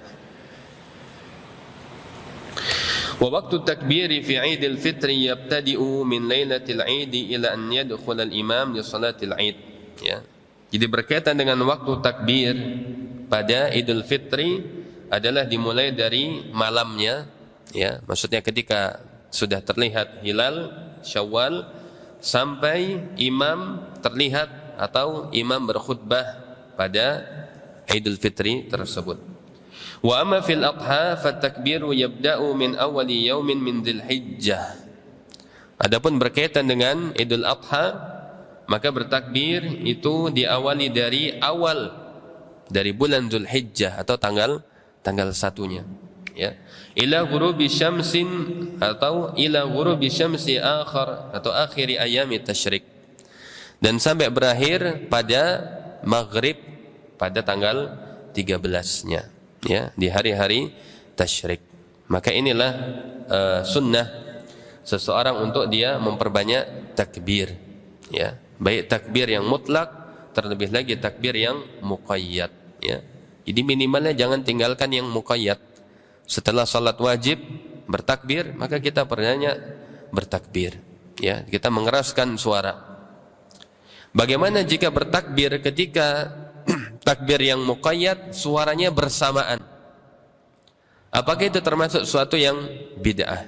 Wa waqtu takbiri fi 'Idil Fitri yabtadi'u min lailatil 'Id ila an yadkhula al-imam li salatil 'Id. Ya. Jadi berkaitan dengan waktu takbir pada Idul Fitri adalah dimulai dari malamnya, ya, maksudnya ketika sudah terlihat hilal Syawal sampai imam terlihat atau imam berkhutbah pada Idul Fitri tersebut. Wa amma fil adha fatakbiru yabda'u min awali yaumin min Dzulhijjah. Adapun berkaitan dengan Idul Adha, maka bertakbir itu diawali dari awal dari bulan Dzulhijjah atau tanggal 1-nya, ya. Ila ghurubi syamsin atau ila ghurubi syamsi akhir atau akhiri ayami tasyrik, dan sampai berakhir pada maghrib pada tanggal 13-nya, ya, di hari-hari tasyrik. Maka inilah sunnah seseorang untuk dia memperbanyak takbir, ya, baik takbir yang mutlak, terlebih lagi takbir yang muqayyad, ya. Jadi minimalnya jangan tinggalkan yang muqayyad. Setelah salat wajib bertakbir, maka kita perbanyak bertakbir, ya, kita mengeraskan suara. Bagaimana jika bertakbir ketika takbir yang muqayyad suaranya bersamaan? Apakah itu termasuk suatu yang bid'ah?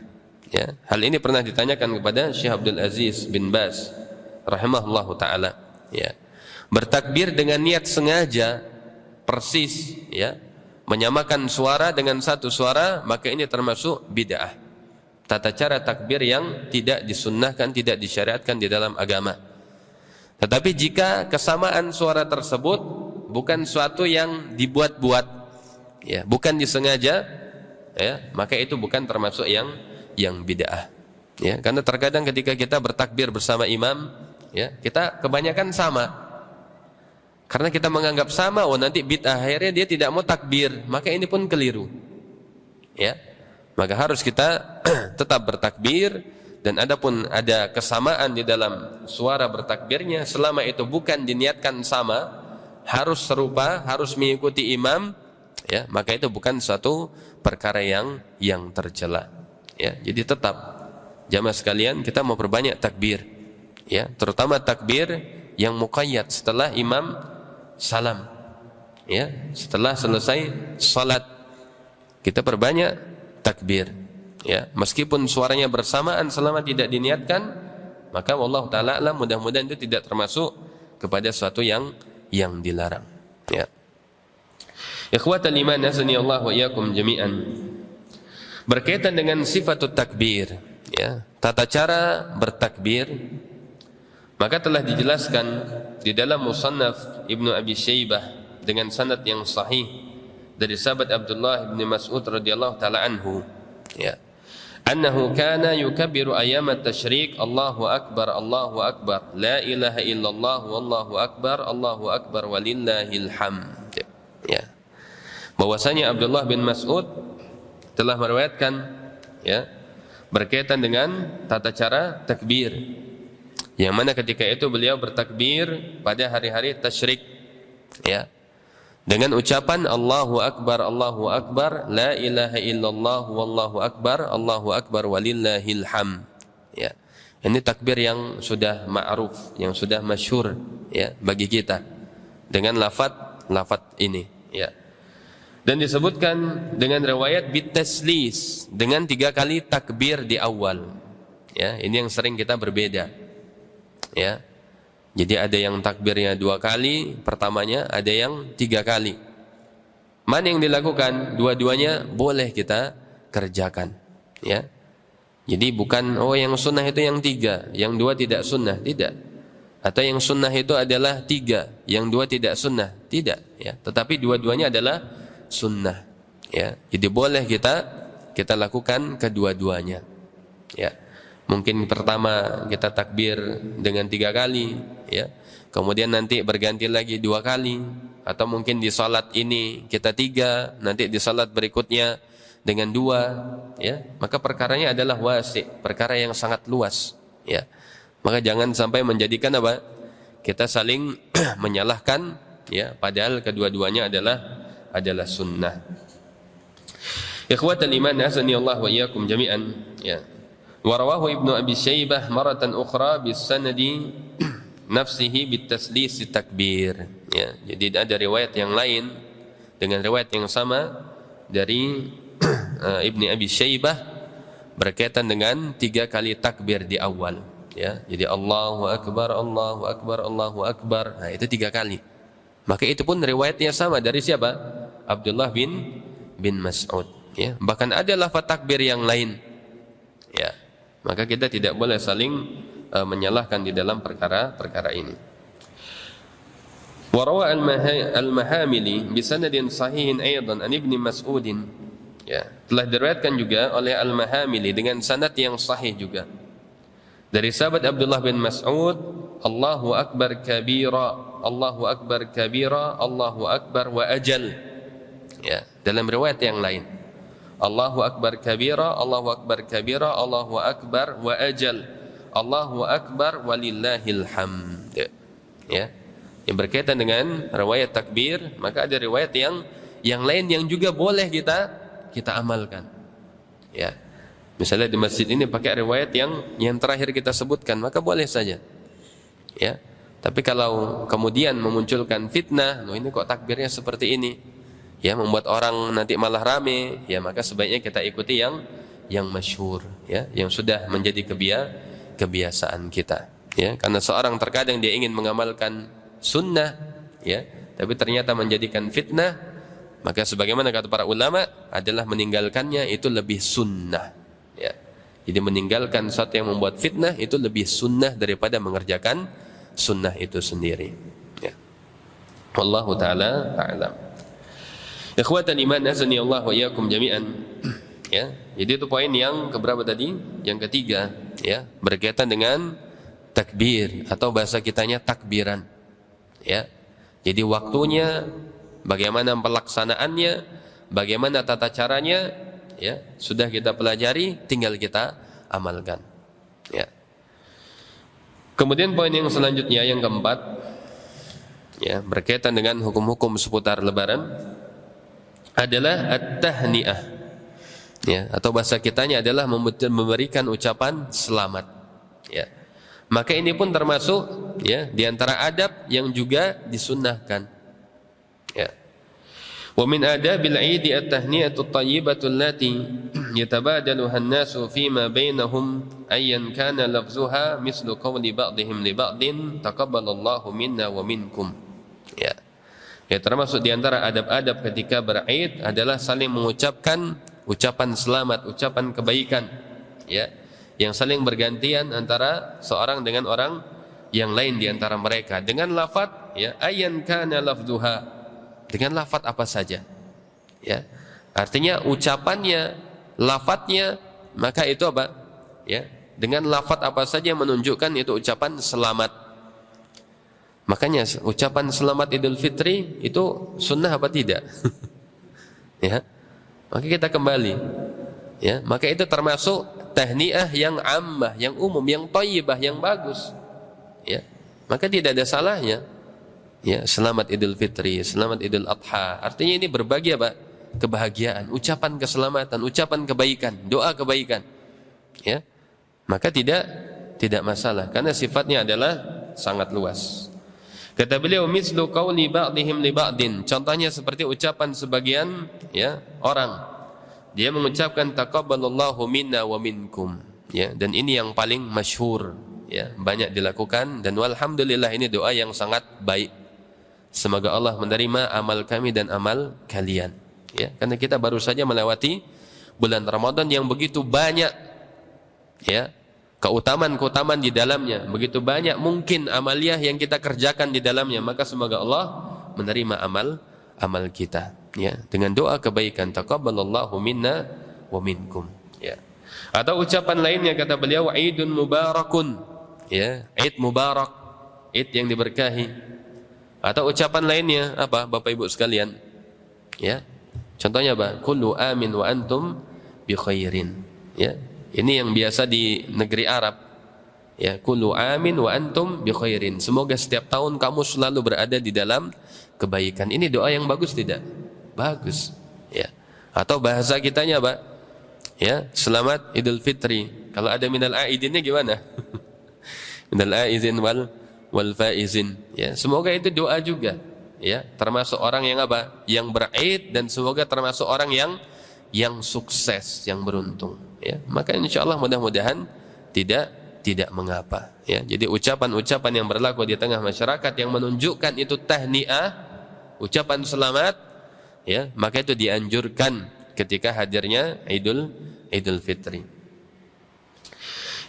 Ya, hal ini pernah ditanyakan kepada Syekh Abdul Aziz bin Baz rahimahullahu taala, ya. Bertakbir dengan niat sengaja persis, ya, menyamakan suara dengan satu suara, maka ini termasuk bid'ah. Tata cara takbir yang tidak disunnahkan, tidak disyariatkan di dalam agama. Tetapi jika kesamaan suara tersebut bukan suatu yang dibuat-buat, ya, bukan disengaja, ya, maka itu bukan termasuk yang bid'ah. Ya, karena terkadang ketika kita bertakbir bersama imam, ya, kita kebanyakan sama. Karena kita menganggap sama, oh nanti bid'ah, akhirnya dia tidak mau takbir, maka ini pun keliru. Ya, maka harus kita tetap bertakbir, dan adapun ada kesamaan di dalam suara bertakbirnya, selama itu bukan diniatkan sama, harus serupa, harus mengikuti imam, ya, maka itu bukan suatu perkara yang tercela. Ya, jadi tetap jamaah sekalian kita mau perbanyak takbir, ya, terutama takbir yang muqayyad setelah imam salam, ya, setelah selesai salat kita perbanyak takbir, ya, meskipun suaranya bersamaan selama tidak diniatkan, maka wallahu taala alam, mudah-mudahan itu tidak termasuk kepada sesuatu yang dilarang, ya. Ikhwatal iman, azani Allah wa iyyakum jami'an. Berkaitan dengan sifatut takbir, ya, tata cara bertakbir, maka telah dijelaskan di dalam Musannaf Ibnu Abi Syaibah dengan sanad yang sahih dari sahabat Abdullah bin Mas'ud radhiyallahu taala anhu, ya, annahu kana yukabbiru ayyam at-tasyrik Allahu akbar la ilaha illallah wallahu akbar walillahil hamd, ya. Bahwasanya Abdullah bin Mas'ud telah meriwayatkan, ya, berkaitan dengan tata cara takbir, yang mana ketika itu beliau bertakbir pada hari-hari tasyrik, ya, dengan ucapan Allahu akbar la ilaha illallah wallahu akbar walillahil hamd, ya. Ini takbir yang sudah ma'ruf, yang sudah masyhur, ya, bagi kita dengan lafaz ini, ya. Dan disebutkan dengan riwayat bitaslis, dengan 3 kali takbir di awal, ya. Ini yang sering kita berbeda, ya. Jadi ada yang takbirnya 2 kali pertamanya, ada yang 3 kali. Mana yang dilakukan? Dua-duanya boleh kita kerjakan, ya. Jadi bukan yang sunnah itu yang 3, yang 2 tidak sunnah, tidak. Atau yang sunnah itu adalah 3, yang 2 tidak sunnah, tidak, ya. Tetapi dua-duanya adalah sunnah, ya. Jadi boleh kita lakukan kedua-duanya, ya. Mungkin pertama kita takbir dengan 3 kali, ya. Kemudian nanti berganti lagi 2 kali, atau mungkin di salat ini kita 3, nanti di salat berikutnya dengan 2, ya. Maka perkaranya adalah wasi', perkara yang sangat luas, ya. Maka jangan sampai menjadikan apa? Kita saling menyalahkan, ya, padahal kedua-duanya adalah sunnah. Ikhwatal iman, azani Allah wa iyyakum jami'an, ya. Wa rawahu Ibnu Abi Syaibah maratan ukhra bis sanadi nafsihi bit taslis takbir, ya. Jadi ada riwayat yang lain dengan riwayat yang sama dari Ibnu Abi Syaibah berkaitan dengan 3 kali takbir di awal, ya. Jadi Allahu akbar, Allahu akbar, Allahu akbar. Nah, itu 3 kali. Maka itu pun riwayatnya sama dari siapa? Abdullah bin Mas'ud, ya. Bahkan ada lafaz takbir yang lain, ya. Maka kita tidak boleh saling menyalahkan di dalam perkara ini. Wa rawa al-Mahamili bi sanadin sahihin aidan an Ibnu Mas'ud, ya. Telah diriwayatkan juga oleh al-Mahamili dengan sanad yang sahih juga dari sahabat Abdullah bin Mas'ud, Allahu akbar kabira, Allahu akbar kabira, Allahu akbar wa ajal, ya. Dalam riwayat yang lain, Allahu akbar kabira, Allahu akbar kabira, Allahu akbar wa ajal, Allahu akbar walillahil hamd, ya. Yang berkaitan dengan riwayat takbir, maka ada riwayat yang lain yang juga boleh kita amalkan, ya. Misalnya di masjid ini pakai riwayat yang terakhir kita sebutkan, maka boleh saja, ya. Tapi kalau kemudian memunculkan fitnah, loh ini kok takbirnya seperti ini, ya, membuat orang nanti malah rame, ya, maka sebaiknya kita ikuti yang masyhur, ya, yang sudah menjadi kebiasaan kita, ya. Karena seorang terkadang dia ingin mengamalkan sunnah, ya, tapi ternyata menjadikan fitnah, maka sebagaimana kata para ulama adalah meninggalkannya itu lebih sunnah, ya. Jadi meninggalkan sesuatu yang membuat fitnah itu lebih sunnah daripada mengerjakan sunnah itu sendiri, ya. Wallahu taala a'lam. Ikhwatan iman, azani Allah wa iyyakum jami'an, ya. Jadi itu poin yang keberapa tadi? Yang ketiga, ya, berkaitan dengan takbir atau bahasa kitanya takbiran, ya. Jadi waktunya, bagaimana pelaksanaannya, bagaimana tata caranya, ya, sudah kita pelajari, tinggal kita amalkan, ya. Kemudian poin yang selanjutnya yang keempat, ya, berkaitan dengan hukum-hukum seputar lebaran adalah at-tahni'ah, ya, atau bahasa kitanya adalah memberikan ucapan selamat, ya. Maka ini pun termasuk, ya, di antara adab yang juga disunnahkan, ya. Wa min adabil 'idi at-tahni'atu at-tayyibatu allati yatabadaluha an-nasu fima bainahum ayyan kana lafzuha mislu qawli ba'dihim li ba'din taqabbalallahu minna wa minkum, ya. Ya, termasuk di antara adab-adab ketika ber'id adalah saling mengucapkan ucapan selamat, ucapan kebaikan, ya, yang saling bergantian antara seorang dengan orang yang lain di antara mereka dengan lafaz, ya, ayyan kana lafzuha, dengan lafaz apa saja, ya. Artinya ucapannya, lafaznya, maka itu apa? Ya, dengan lafaz apa saja menunjukkan itu ucapan selamat. Makanya ucapan selamat Idul Fitri itu sunnah apa tidak? Ya, maka kita kembali, ya, maka itu termasuk tahniah yang ammah, yang umum, yang thayyibah, yang bagus, ya. Maka tidak ada salahnya, ya, selamat Idul Fitri, selamat Idul Adha. Artinya ini berbagi apa? Kebahagiaan, ucapan keselamatan, ucapan kebaikan, doa kebaikan, ya. Maka tidak masalah karena sifatnya adalah sangat luas. Kata beliau, mislu qauli ba'dihim li ba'din, contohnya seperti ucapan sebagian, ya, orang, dia mengucapkan taqabbalallahu minna wa minkum, ya, dan ini yang paling masyhur, ya, banyak dilakukan, dan walhamdulillah ini doa yang sangat baik, semoga Allah menerima amal kami dan amal kalian. Ya, karena kita baru saja melewati bulan Ramadan yang begitu banyak, ya, keutamaan-keutamaan di dalamnya, begitu banyak mungkin amaliyah yang kita kerjakan di dalamnya, maka semoga Allah menerima amal kita, ya, dengan doa kebaikan, taqabbalallahu minna wa minkum, ya. Atau ucapan lainnya kata beliau, Idun mubarakun, ya, Id mubarak, Id yang diberkahi. Atau ucapan lainnya apa Bapak Ibu sekalian, ya, contohnya apa? Kullu amin wa antum bi khairin, ya. Ini yang biasa di negeri Arab, ya, kullu amin wa antum bi khairin, semoga setiap tahun kamu selalu berada di dalam kebaikan. Ini doa yang bagus tidak? Bagus, ya. Atau bahasa kitanya apa? Ya, selamat Idul Fitri. Kalau ada minal aidinnya gimana? Minal aidin wal faizin, ya. Semoga itu doa juga, ya, termasuk orang yang apa? Yang berid, dan semoga termasuk orang yang sukses, yang beruntung, ya. Maka insyaallah mudah-mudahan tidak mengapa, ya. Jadi ucapan-ucapan yang berlaku di tengah masyarakat yang menunjukkan itu tahniah, ucapan selamat, ya, maka itu dianjurkan ketika hadirnya Idul Fitri.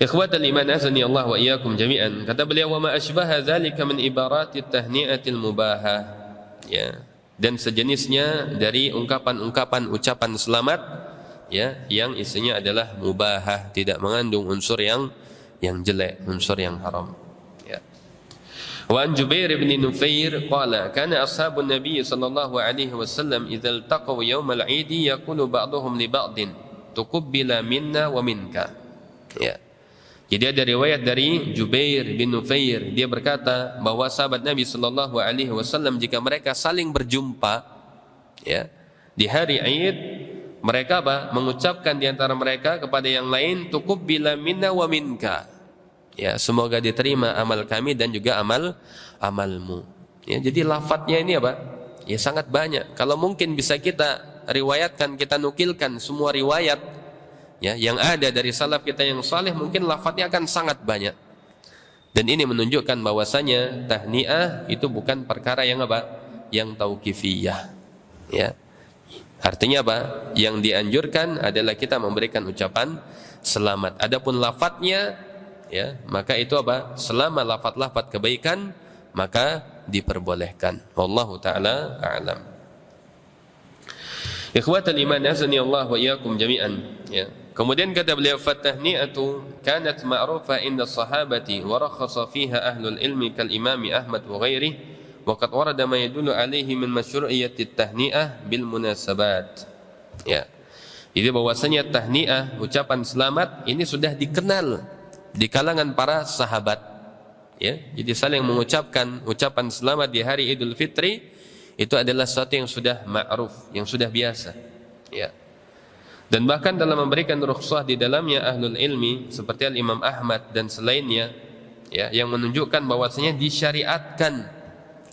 Ikhwatal iman azani Allah wa iyyakum jami'an. Kata beliau, wa ma asbaha dzalika min ibaratit tahni'atil mubahah, ya, dan sejenisnya dari ungkapan-ungkapan ucapan selamat, ya, yang isinya adalah mubahah, tidak mengandung unsur yang jelek, unsur yang haram, ya. Wa an Jubair bin Nufair qala kana ashabun nabiy sallallahu alaihi wasallam idza iltaqaw yawm al-'id yaqulu ba'dhum li ba'din tuqabbila minna wa minka, ya. Jadi ada riwayat dari Jubair bin Nufair, dia berkata bahwa sahabat Nabi sallallahu alaihi wasallam jika mereka saling berjumpa, ya, di hari Id, mereka apa? Mengucapkan di antara mereka kepada yang lain, tuqabbila minna wa minka, ya, semoga diterima amal kami dan juga amalmu, ya. Jadi lafadznya ini apa? Ya, sangat banyak. Kalau mungkin bisa kita riwayatkan, kita nukilkan semua riwayat, ya, yang ada dari salaf kita yang saleh, mungkin lafadznya akan sangat banyak. Dan ini menunjukkan bahwasanya tahniah itu bukan perkara yang apa? Yang tauqifiyah, ya. Artinya apa? Yang dianjurkan adalah kita memberikan ucapan selamat. Adapun lafadznya, ya, maka itu apa? Selama lafadz-lafadz kebaikan, maka diperbolehkan. Wallahu taala a'lam. Ikhwatal iman azani Allah wa iyyakum jami'an, ya. Kemudian kata beliau, fatahni'atu kanat ma'rufa inda sahabati wa rakhasa fiha ahlul ilmi kal imami Ahmad wa ghairihi wa qad warada ma yadullu alaihi min masyru'iyyati tahni'ah bil munasabat, ya. Jadi bahwasanya tahni'ah, ucapan selamat, ini sudah dikenal di kalangan para sahabat, ya. Jadi saling mengucapkan ucapan selamat di hari Idul Fitri itu adalah sesuatu yang sudah ma'ruf, yang sudah biasa, ya. Dan bahkan dalam memberikan rukhsah di dalamnya ahlul ilmi seperti Al-Imam Ahmad dan selainnya, ya, yang menunjukkan bahwasanya disyariatkan,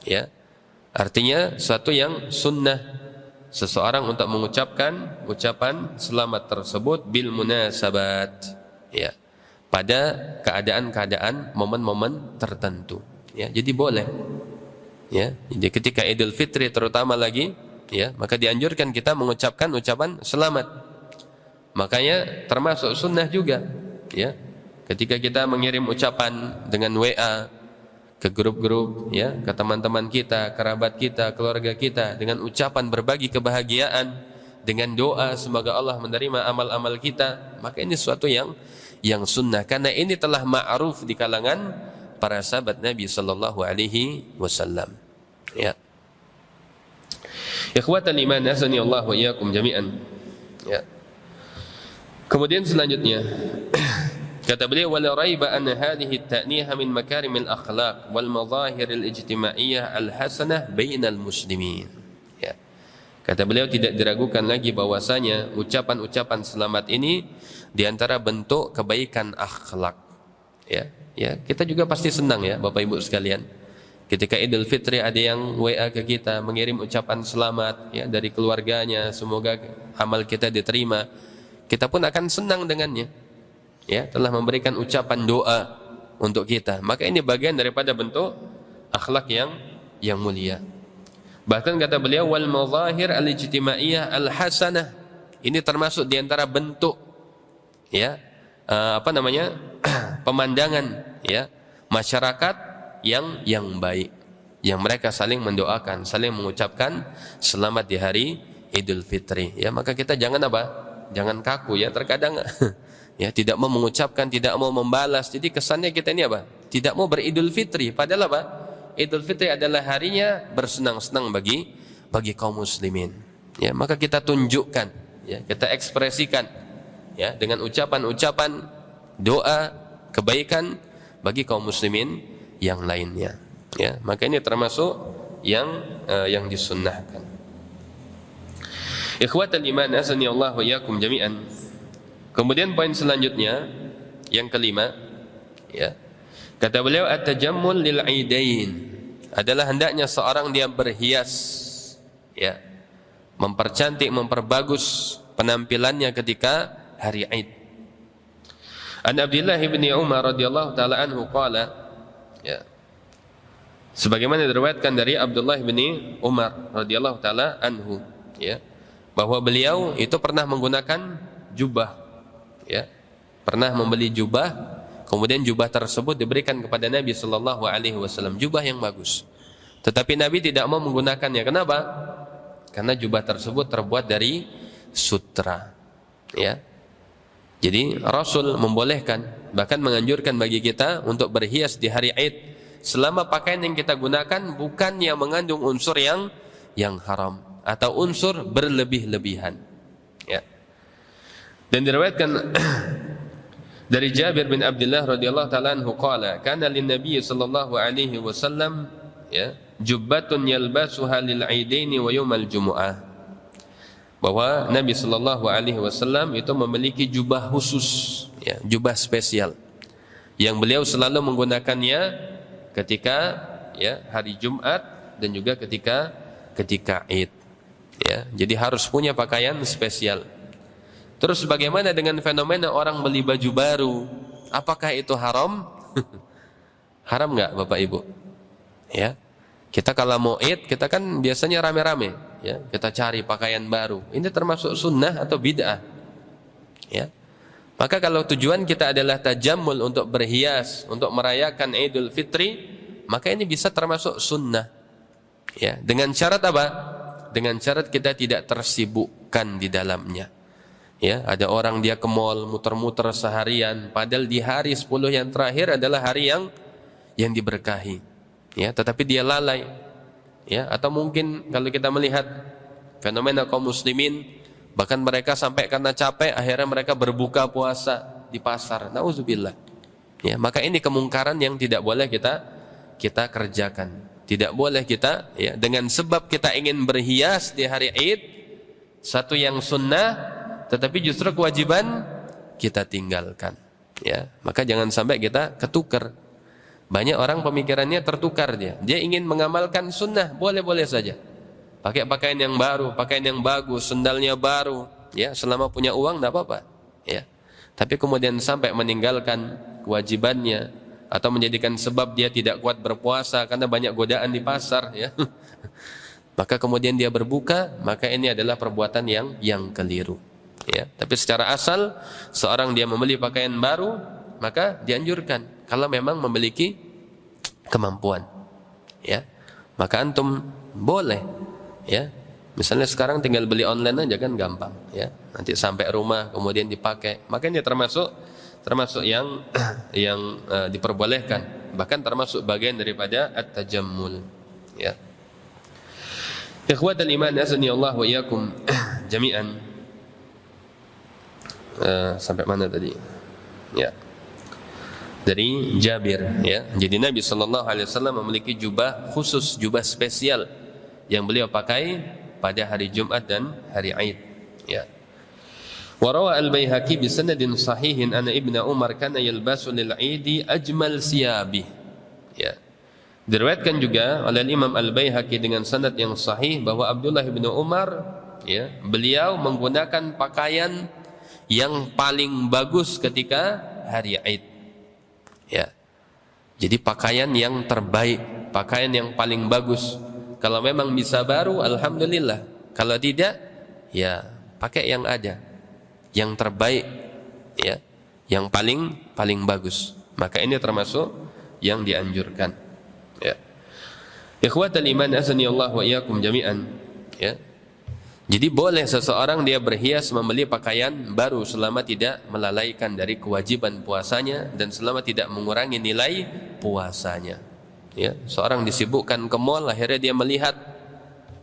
ya. Artinya suatu yang sunnah seseorang untuk mengucapkan ucapan selamat tersebut bil munasabat, ya, pada keadaan-keadaan momen-momen tertentu, ya. Jadi boleh, ya. Jadi ketika Idul Fitri terutama lagi, ya, maka dianjurkan kita mengucapkan ucapan selamat. Makanya termasuk sunnah juga, ya, ketika kita mengirim ucapan dengan WA ke grup-grup, ya, ke teman-teman kita, kerabat kita, keluarga kita, dengan ucapan berbagi kebahagiaan, dengan doa semoga Allah menerima amal-amal kita, maka ini sesuatu yang sunnah, karena ini telah ma'ruf di kalangan para sahabat Nabi sallallahu alaihi wasallam, ya. Ikhwatal iman azani Allah wa iyyakum jami'an, ya. Kemudian selanjutnya kata beliau, wala raiba anna hadhihi at-ta'niha min makarimil akhlaq wal madhahiril ijtima'iyyah al-hasanah bainal muslimin, ya. Kata beliau, tidak diragukan lagi bahwasanya ucapan-ucapan selamat ini di antara bentuk kebaikan akhlak, ya. Ya, kita juga pasti senang, ya, Bapak Ibu sekalian, ketika Idul Fitri ada yang WA ke kita mengirim ucapan selamat, ya, dari keluarganya, semoga amal kita diterima. Kita pun akan senang dengannya, ya, telah memberikan ucapan doa untuk kita. Maka ini bagian daripada bentuk akhlak yang mulia, Bahkan kata beliau wal mazahir al-ijtimaiyah al-hasanah, ini termasuk di antara bentuk ya pemandangan ya masyarakat yang baik, yang mereka saling mendoakan, saling mengucapkan selamat di hari Idul Fitri. Ya, maka kita jangan jangan kaku ya, terkadang ya tidak mau mengucapkan, tidak mau membalas. Jadi kesannya kita ini tidak mau beridul fitri, padahal Idul Fitri adalah harinya bersenang-senang bagi kaum muslimin. Ya, maka kita tunjukkan, ya, kita ekspresikan ya dengan ucapan-ucapan doa kebaikan bagi kaum muslimin yang lainnya. Ya, maka ini termasuk yang disunnahkan. Ikhwatal iman azani Allah wa iyyakum jami'an. Kemudian poin selanjutnya yang kelima, ya. Kata beliau at-tajammul lil 'idain adalah hendaknya seorang dia berhias, ya, mempercantik, memperbagus penampilannya ketika hari Id. An Abdullah bin Umar radhiyallahu taala anhu qala, ya, sebagaimana diriwayatkan dari Abdullah bin Umar radhiyallahu taala anhu, ya, bahwa beliau itu pernah menggunakan jubah, ya, pernah membeli jubah. Kemudian jubah tersebut diberikan kepada Nabi sallallahu alaihi wasallam, jubah yang bagus. Tetapi Nabi tidak mau menggunakannya. Kenapa? Karena jubah tersebut terbuat dari sutra. Ya. Jadi Rasul membolehkan, bahkan menganjurkan bagi kita untuk berhias di hari Id selama pakaian yang kita gunakan bukan yang mengandung unsur yang haram atau unsur berlebih-lebihan. Ya. Dan diriwayatkan dari Jabir bin Abdullah radhiyallahu taala anhu qala kana lin nabiy sallallahu alaihi wasallam, ya, jubbatun yalbasuha lil aidaini wa yaumal jumu'ah, bahwa Nabi sallallahu alaihi wasallam itu memiliki jubah khusus, ya, jubah spesial yang beliau selalu menggunakannya ketika, ya, hari Jumat dan juga ketika Id, ya. Jadi harus punya pakaian spesial. Terus bagaimana dengan fenomena orang beli baju baru? Apakah itu haram? Haram nggak, Bapak Ibu? Ya, kita kalau mau Id, kita kan biasanya rame-rame, ya, kita cari pakaian baru. Ini termasuk sunnah atau bid'ah? Ya, maka kalau tujuan kita adalah tajammul, untuk berhias, untuk merayakan Idul Fitri, maka ini bisa termasuk sunnah. Ya, dengan syarat apa? Dengan syarat kita tidak tersibukkan di dalamnya. Ya, ada orang dia ke mall muter-muter seharian, padahal di hari 10 yang terakhir adalah hari yang diberkahi. Ya, tetapi dia lalai. Ya, atau mungkin kalau kita melihat fenomena kaum muslimin, bahkan mereka sampai karena capek akhirnya mereka berbuka puasa di pasar. Nauzubillah. Ya, maka ini kemungkaran yang tidak boleh kita kerjakan. Tidak boleh kita, ya, dengan sebab kita ingin berhias di hari Id, satu yang sunnah tetapi justru kewajiban kita tinggalkan, ya. Maka jangan sampai kita ketukar. Banyak orang pemikirannya tertukar, dia ingin mengamalkan sunnah, boleh-boleh saja, pakai pakaian yang baru, pakaian yang bagus, sendalnya baru, ya, selama punya uang tidak apa-apa, ya. Tapi kemudian sampai meninggalkan kewajibannya atau menjadikan sebab dia tidak kuat berpuasa karena banyak godaan di pasar, ya. Maka kemudian dia berbuka, maka ini adalah perbuatan yang keliru. Ya, tapi secara asal seorang dia membeli pakaian baru, maka dianjurkan kalau memang memiliki kemampuan, ya, maka antum boleh, ya. Misalnya sekarang tinggal beli online aja kan gampang, ya. Nanti sampai rumah kemudian dipakai, maka ini termasuk yang diperbolehkan, bahkan termasuk bagian daripada at-tajammul, ya. Ikhwatal iman azani Allah wa iyyakum jami'an. Sampai mana tadi? Ya, dari Jabir, ya. Jadi Nabi sallallahu alaihi wasallam memiliki jubah khusus, jubah spesial yang beliau pakai pada hari Jumat dan hari Id, ya. Wa rawa al-Baihaqi bi sanadin sahihin anna Ibnu Umar kana yalbasu lil 'idi ajmal siyabi, ya. Diriwayatkan juga oleh Imam Al-Baihaqi dengan sanad yang sahih bahwa Abdullah bin Umar, ya, beliau menggunakan pakaian yang paling bagus ketika hari Id, ya. Jadi pakaian yang terbaik, pakaian yang paling bagus Kalau memang bisa baru, alhamdulillah. Kalau tidak, ya pakai yang ada, yang terbaik, ya, yang paling bagus. Maka ini termasuk yang dianjurkan. Ya. Ikhwatal iman azani Allah wa iyyakum jami'an. Ya. Jadi boleh seseorang dia berhias membeli pakaian baru selama tidak melalaikan dari kewajiban puasanya dan selama tidak mengurangi nilai puasanya. Ya, seorang disibukkan ke mall, akhirnya dia melihat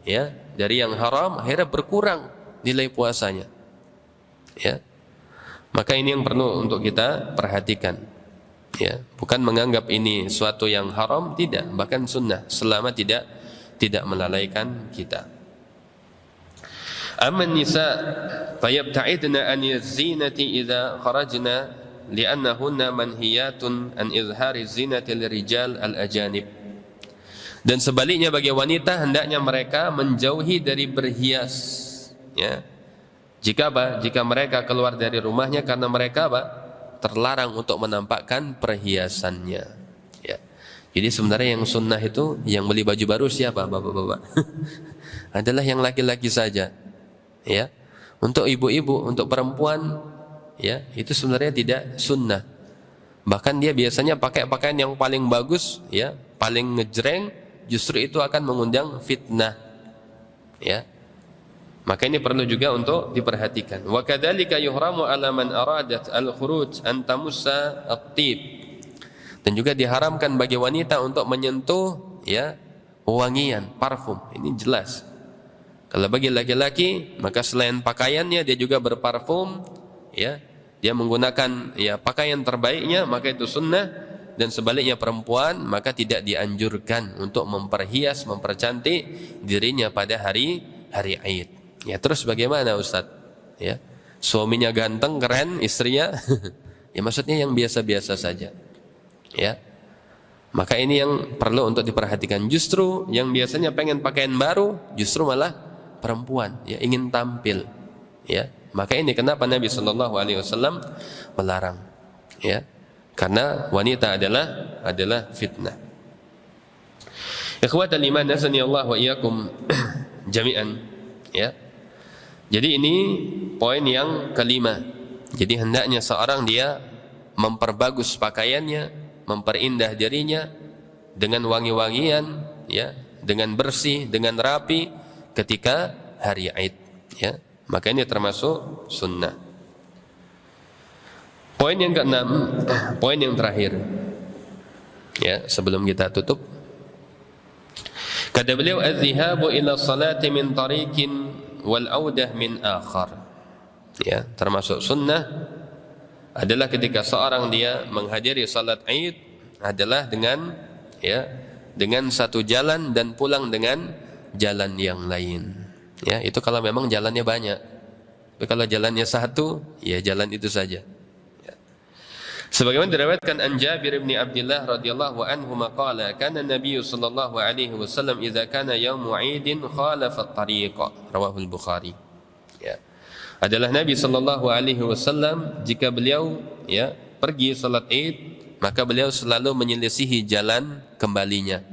ya dari yang haram, akhirnya berkurang nilai puasanya. Ya. Maka ini yang perlu untuk kita perhatikan. Ya, bukan menganggap ini suatu yang haram, tidak, bahkan sunnah selama tidak melalaikan kita. Amma nisa fayabta'idna an az-zinati idza kharajna li'annahunna manhiyatun an izhari zinati lirijal al-ajanib. Dan sebaliknya bagi wanita hendaknya mereka menjauhi dari berhias, ya. Jika mereka keluar dari rumahnya karena mereka terlarang untuk menampakkan perhiasannya, ya. Jadi sebenarnya yang sunnah itu yang beli baju baru siapa, bapak-bapak? Adalah yang laki-laki saja. Ya, untuk ibu-ibu, untuk perempuan, ya itu sebenarnya tidak sunnah. Bahkan dia biasanya pakai pakaian yang paling bagus, ya, paling ngejreng, justru itu akan mengundang fitnah. Ya, maka ini perlu juga untuk diperhatikan. Wa kadzalika yuhramu ala man aradat al-khuruj an tamussa at-tib. Dan juga diharamkan bagi wanita untuk menyentuh, ya, wangian, parfum. Ini jelas. Kalau bagi laki-laki, maka selain pakaiannya dia juga berparfum, ya. Dia menggunakan ya pakaian terbaiknya, maka itu sunnah. Dan sebaliknya perempuan, maka tidak dianjurkan untuk memperhias, mempercantik dirinya pada hari Aid. Ya, terus bagaimana Ustaz? Ya. Suaminya ganteng, keren, istrinya ya maksudnya yang biasa-biasa saja. Ya. Maka ini yang perlu untuk diperhatikan. Justru yang biasanya pengen pakaian baru, justru malah perempuan, ya, ingin tampil, ya. Maka ini kenapa Nabi Shallallahu Alaihi Wasallam melarang, ya, karena wanita adalah fitnah. Ikhwatal iman azani Allah wa iyyakum jami'an, ya. Jadi ini poin yang kelima. Jadi hendaknya seorang dia memperbagus pakaiannya, memperindah dirinya dengan wangi-wangian, ya, dengan bersih, dengan rapi ketika hari Aid, ya. Maka ini termasuk sunnah. Poin yang keenam, poin yang terakhir, ya, sebelum kita tutup. Kata beliau, az-zihabu ila salati min tariqin wal audah min akhar. Ya, termasuk sunnah adalah ketika seorang dia menghadiri salat Aid adalah dengan, ya, dengan satu jalan dan pulang dengan jalan yang lain. Ya, itu kalau memang jalannya banyak. Tapi kalau jalannya satu, ya jalan itu saja. Ya. Sebagaimana diriwayatkan an Jabir bin Abdullah radhiyallahu anhu maqala kana Nabi sallallahu alaihi wasallam idza kana yaumu 'idin khalafa at-tariqa, rawahu al-Bukhari. Ya. Adalah Nabi sallallahu alaihi wasallam jika beliau, ya, pergi salat Id, maka beliau selalu menyelisihi jalan kembalinya.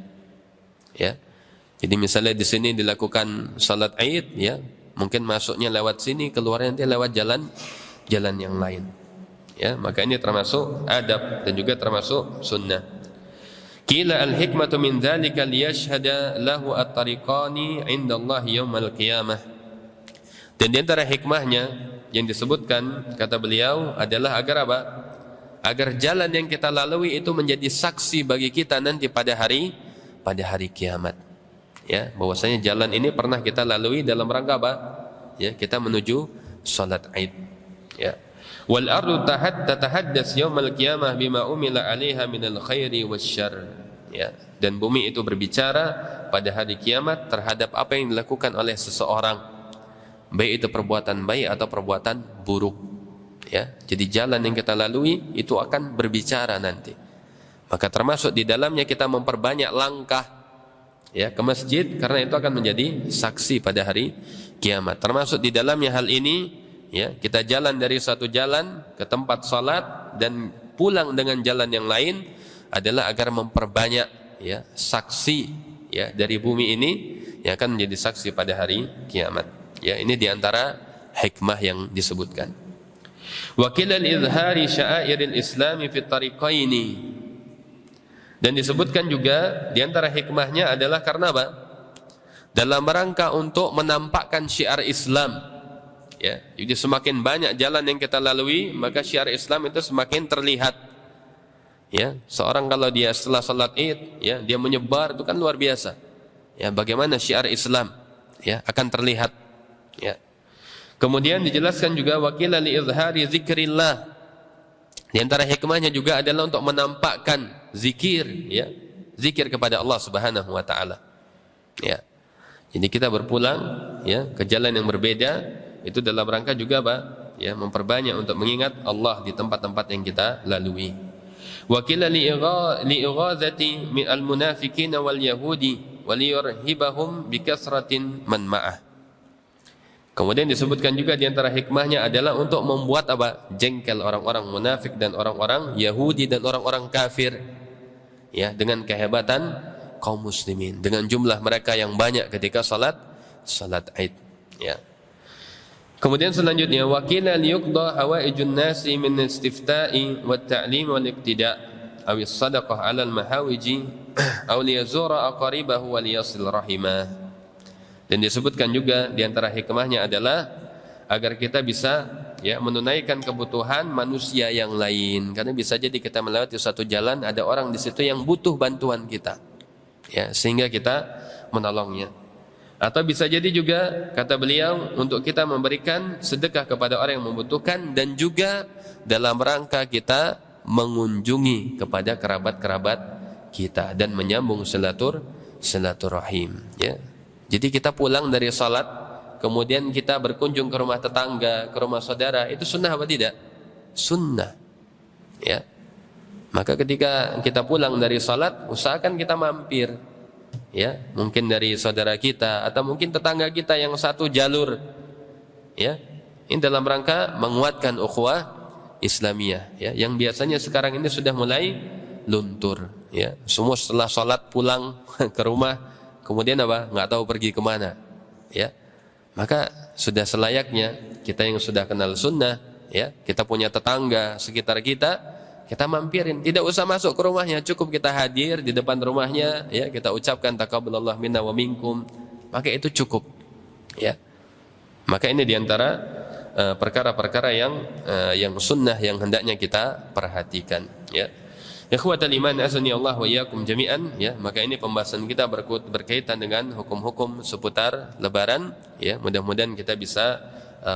Ya. Jadi misalnya di sini dilakukan salat Aid, ya, mungkin masuknya lewat sini, keluarnya nanti lewat jalan yang lain. Ya, maka ini termasuk adab dan juga termasuk sunnah. Qila al-hikmatu min dzalika liyashhada lahu at-tariqani 'inda Allah yaumil qiyamah. Dan di antara hikmahnya yang disebutkan kata beliau adalah agar apa? Agar jalan yang kita lalui itu menjadi saksi bagi kita nanti pada hari kiamat. Ya, bahwasanya jalan ini pernah kita lalui dalam rangka apa? Ya, kita menuju salat Aid. Ya. Wal ardu tatahaddas yaumil qiyamah bima umila 'alaiha minal khairi wasyarr. Ya, dan bumi itu berbicara pada hari kiamat terhadap apa yang dilakukan oleh seseorang, baik itu perbuatan baik atau perbuatan buruk. Ya, jadi jalan yang kita lalui itu akan berbicara nanti. Maka termasuk di dalamnya kita memperbanyak langkah, ya, ke masjid karena itu akan menjadi saksi pada hari kiamat. Termasuk di dalamnya hal ini, ya, kita jalan dari satu jalan ke tempat salat dan pulang dengan jalan yang lain adalah agar memperbanyak, ya, saksi, ya dari bumi ini yang akan menjadi saksi pada hari kiamat. Ya, ini diantara hikmah yang disebutkan. Wa kilal izhari sya'airil islami fi tariqaini. Dan disebutkan juga diantara hikmahnya adalah karena apa? Dalam rangka untuk menampakkan syiar Islam. Ya, jadi semakin banyak jalan yang kita lalui, maka syiar Islam itu semakin terlihat. Ya, seorang kalau dia setelah salat Id, ya, dia menyebar itu kan luar biasa. Ya, bagaimana syiar Islam, ya, akan terlihat. Ya. Kemudian dijelaskan juga wakila li izhari zikrillah. Di antara hikmahnya juga adalah untuk menampakkan zikir, ya, zikir kepada Allah Subhanahu wa taala. Ya. Jadi kita berpulang, ya, ke jalan yang berbeda itu dalam rangka juga apa? Ya, memperbanyak untuk mengingat Allah di tempat-tempat yang kita lalui. Wakila li ighazati al munafiqin wal yahudi waliyurhibahum bikasratin man ma'ah. Kemudian disebutkan juga di antara hikmahnya adalah untuk membuat apa? Jengkel orang-orang munafik dan orang-orang Yahudi dan orang-orang kafir. Ya, dengan kehebatan kaum muslimin, dengan jumlah mereka yang banyak ketika salat Id. Ya. Kemudian selanjutnya wakila liyuqda hawaijun nasi min istifta'i wat ta'lim wal iqtida' aw as-sadaqah 'ala al-mahawiji aw liyazura aqaribahu wa liyasil rahimah. Dan disebutkan juga di antara hikmahnya adalah agar kita bisa, ya, menunaikan kebutuhan manusia yang lain, karena bisa jadi kita melewati satu jalan ada orang di situ yang butuh bantuan kita, ya, sehingga kita menolongnya. Atau bisa jadi juga kata beliau untuk kita memberikan sedekah kepada orang yang membutuhkan dan juga dalam rangka kita mengunjungi kepada kerabat-kerabat kita dan menyambung silaturahim, ya. Jadi kita pulang dari salat, kemudian kita berkunjung ke rumah tetangga, ke rumah saudara, itu sunnah apa tidak? Sunnah. Ya. Maka ketika kita pulang dari salat, usahakan kita mampir. Ya, mungkin dari saudara kita atau mungkin tetangga kita yang satu jalur. Ya. Ini dalam rangka menguatkan ukhuwah Islamiyah, ya, yang biasanya sekarang ini sudah mulai luntur, ya. Semua setelah salat pulang ke rumah, kemudian apa? Nggak tahu pergi kemana, ya. Maka sudah selayaknya kita yang sudah kenal sunnah, ya, kita punya tetangga sekitar kita mampirin. Tidak usah masuk ke rumahnya, cukup kita hadir di depan rumahnya, ya, kita ucapkan taqabbalallahu minna wa minkum, maka itu cukup, ya. Maka ini diantara perkara-perkara yang sunnah yang hendaknya kita perhatikan, ya. Ikhwatal iman azani Allah wa iyyakum jami'an, ya. Maka ini pembahasan kita berkaitan dengan hukum-hukum seputar lebaran, ya. Mudah-mudahan kita bisa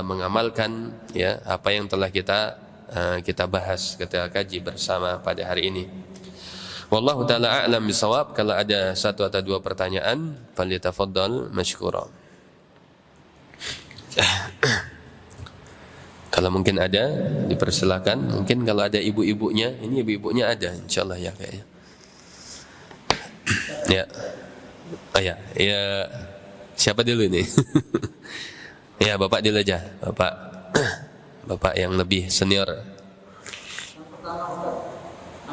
mengamalkan, ya, apa yang telah kita bahas ketika kaji bersama pada hari ini. Wallahu taala a'lam bisawab. Kalau ada satu atau dua pertanyaan, falyatafaddal mashkura. Kalau mungkin ada, dipersilakan. Mungkin kalau ada ibu-ibunya, ini ibu-ibunya ada, insyaallah, ya, kayaknya. Ya, oh, ya, siapa dulu ini? Ya, bapak dulu aja, bapak yang lebih senior.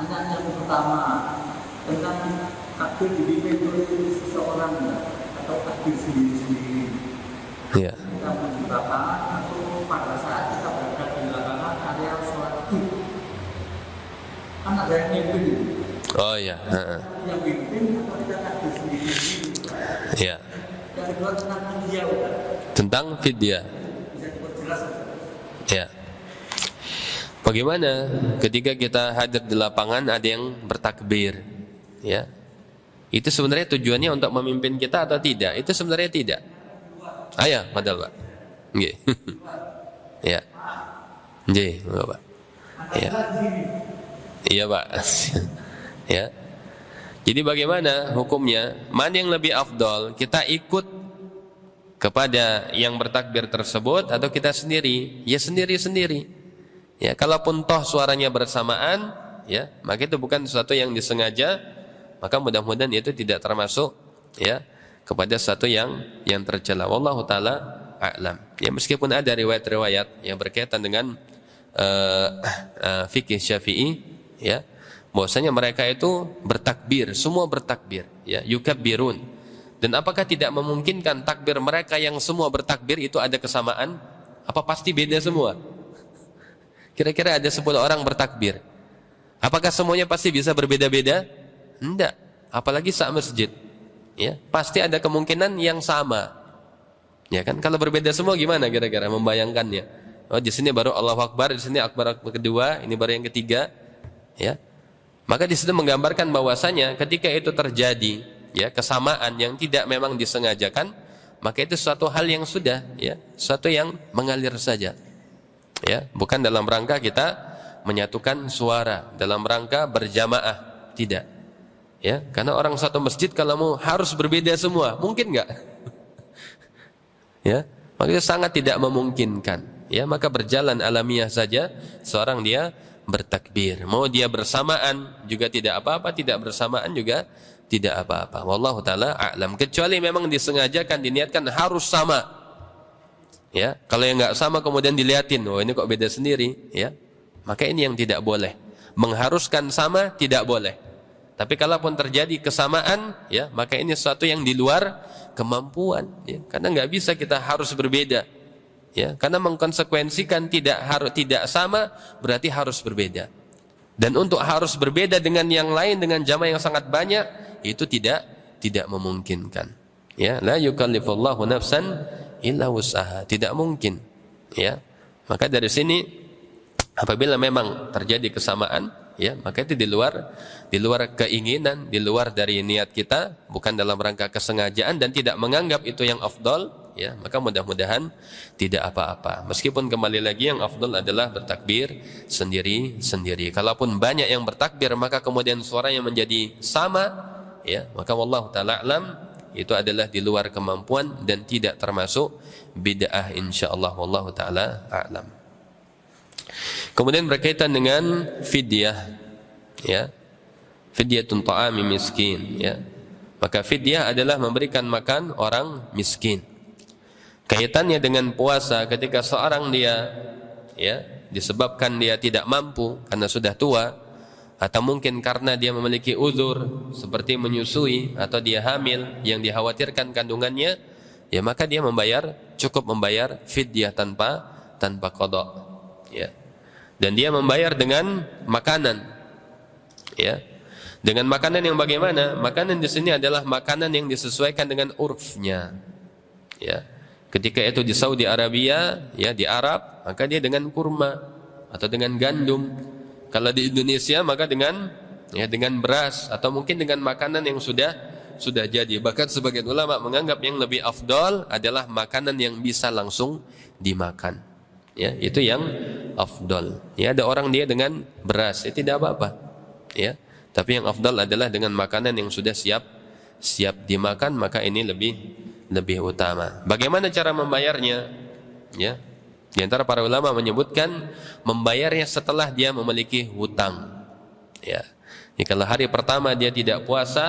Yang pertama, tentang takbir dipimpin oleh seseorang atau takbir sendiri-sendiri. Ya. Kita di lapangan atau pada saat kita berada di lapangan area sholat Id, kan ada yang mimpin. Oh ya. Yang mimpin atau kita takbir sendiri-sendiri. Ya. Yang kedua tentang fidyah. Tentang fidyah. Bisa diperjelas? Ya. Bagaimana ketika kita hadir di lapangan ada yang bertakbir, ya? Itu sebenarnya tujuannya untuk memimpin kita atau tidak? Itu sebenarnya tidak. Ayah, padahal Pak. Nggih. Ya. Nggih, Pak. Ya. Iya, Pak. Ya. Jadi bagaimana hukumnya? Mana yang lebih afdol? Kita ikut kepada yang bertakbir tersebut atau kita sendiri? Ya sendiri-sendiri. Ya, kalaupun toh suaranya bersamaan, ya, maka itu bukan sesuatu yang disengaja, maka mudah-mudahan itu tidak termasuk, ya, kepada sesuatu yang tercela. Wallahu taala a'lam. Ya, meskipun ada riwayat-riwayat yang berkaitan dengan fikih Syafi'i, ya, bahwasanya mereka itu bertakbir, semua bertakbir, ya, yukabbirun. Dan apakah tidak memungkinkan takbir mereka yang semua bertakbir itu ada kesamaan? Apa pasti beda semua? Kira-kira ada 10 orang bertakbir, apakah semuanya pasti bisa berbeda-beda? Enggak, apalagi saat masjid, ya, pasti ada kemungkinan yang sama, ya kan? Kalau berbeda semua gimana kira-kira membayangkannya? Oh, di sini baru Allahu Akbar, di sini Akbar kedua, ini baru yang ketiga, ya. Maka di situ menggambarkan bahwasanya ketika itu terjadi, ya, kesamaan yang tidak memang disengajakan, maka itu suatu hal yang sudah, ya, suatu yang mengalir saja, ya, bukan dalam rangka kita menyatukan suara, dalam rangka berjamaah, tidak, ya, karena orang satu masjid kalau mau harus berbeda semua, mungkin nggak? Ya, maka itu sangat tidak memungkinkan, ya, maka berjalan alamiah saja seorang dia bertakbir, mau dia bersamaan juga tidak apa-apa, tidak bersamaan juga tidak apa-apa. Wallahu taala a'lam. Kecuali memang disengajakan, diniatkan harus sama, ya, kalau yang nggak sama kemudian dilihatin, oh ini kok beda sendiri, ya, maka ini yang tidak boleh. Mengharuskan sama tidak boleh. Tapi kalaupun terjadi kesamaan, ya, maka ini sesuatu yang di luar kemampuan, ya, karena nggak bisa kita harus berbeda, ya, karena mengkonsekuensikan tidak sama berarti harus berbeda. Dan untuk harus berbeda dengan yang lain, dengan jamaah yang sangat banyak, itu tidak memungkinkan, ya. La yukallifullahu nafsan illa wus'aha, tidak mungkin, ya. Maka dari sini apabila memang terjadi kesamaan, ya, maka itu di luar keinginan, di luar dari niat kita, bukan dalam rangka kesengajaan dan tidak menganggap itu yang afdal, ya, maka mudah-mudahan tidak apa-apa. Meskipun kembali lagi yang afdal adalah bertakbir sendiri-sendiri. Kalaupun banyak yang bertakbir maka kemudian suaranya menjadi sama, ya, maka wallahu taala alam, itu adalah di luar kemampuan dan tidak termasuk bid'ah insyaallah, wallahu taala a'lam. Kemudian berkaitan dengan fidyah, ya, fidyatun ta'ami miskin, ya, maka fidyah adalah memberikan makan orang miskin. Kaitannya dengan puasa, ketika seorang dia, ya, disebabkan dia tidak mampu karena sudah tua, atau mungkin karena dia memiliki uzur seperti menyusui atau dia hamil yang dikhawatirkan kandungannya, ya, maka dia cukup membayar fidyah tanpa qada, ya. Dan dia membayar dengan makanan, ya, dengan makanan yang bagaimana? Makanan di sini adalah makanan yang disesuaikan dengan urfnya, ya. Ketika itu di Saudi Arabia, ya, di Arab, maka dia dengan kurma atau dengan gandum. Kalau di Indonesia maka dengan beras atau mungkin dengan makanan yang sudah jadi. Bahkan sebagian ulama menganggap yang lebih afdal adalah makanan yang bisa langsung dimakan, ya, itu yang afdal. Ya, ada orang dia dengan beras, tidak apa-apa, ya, tapi yang afdal adalah dengan makanan yang sudah siap dimakan, maka ini lebih utama. Bagaimana cara membayarnya? Ya, di antara para ulama menyebutkan membayarnya setelah dia memiliki hutang. Ya, jadi kalau hari pertama dia tidak puasa,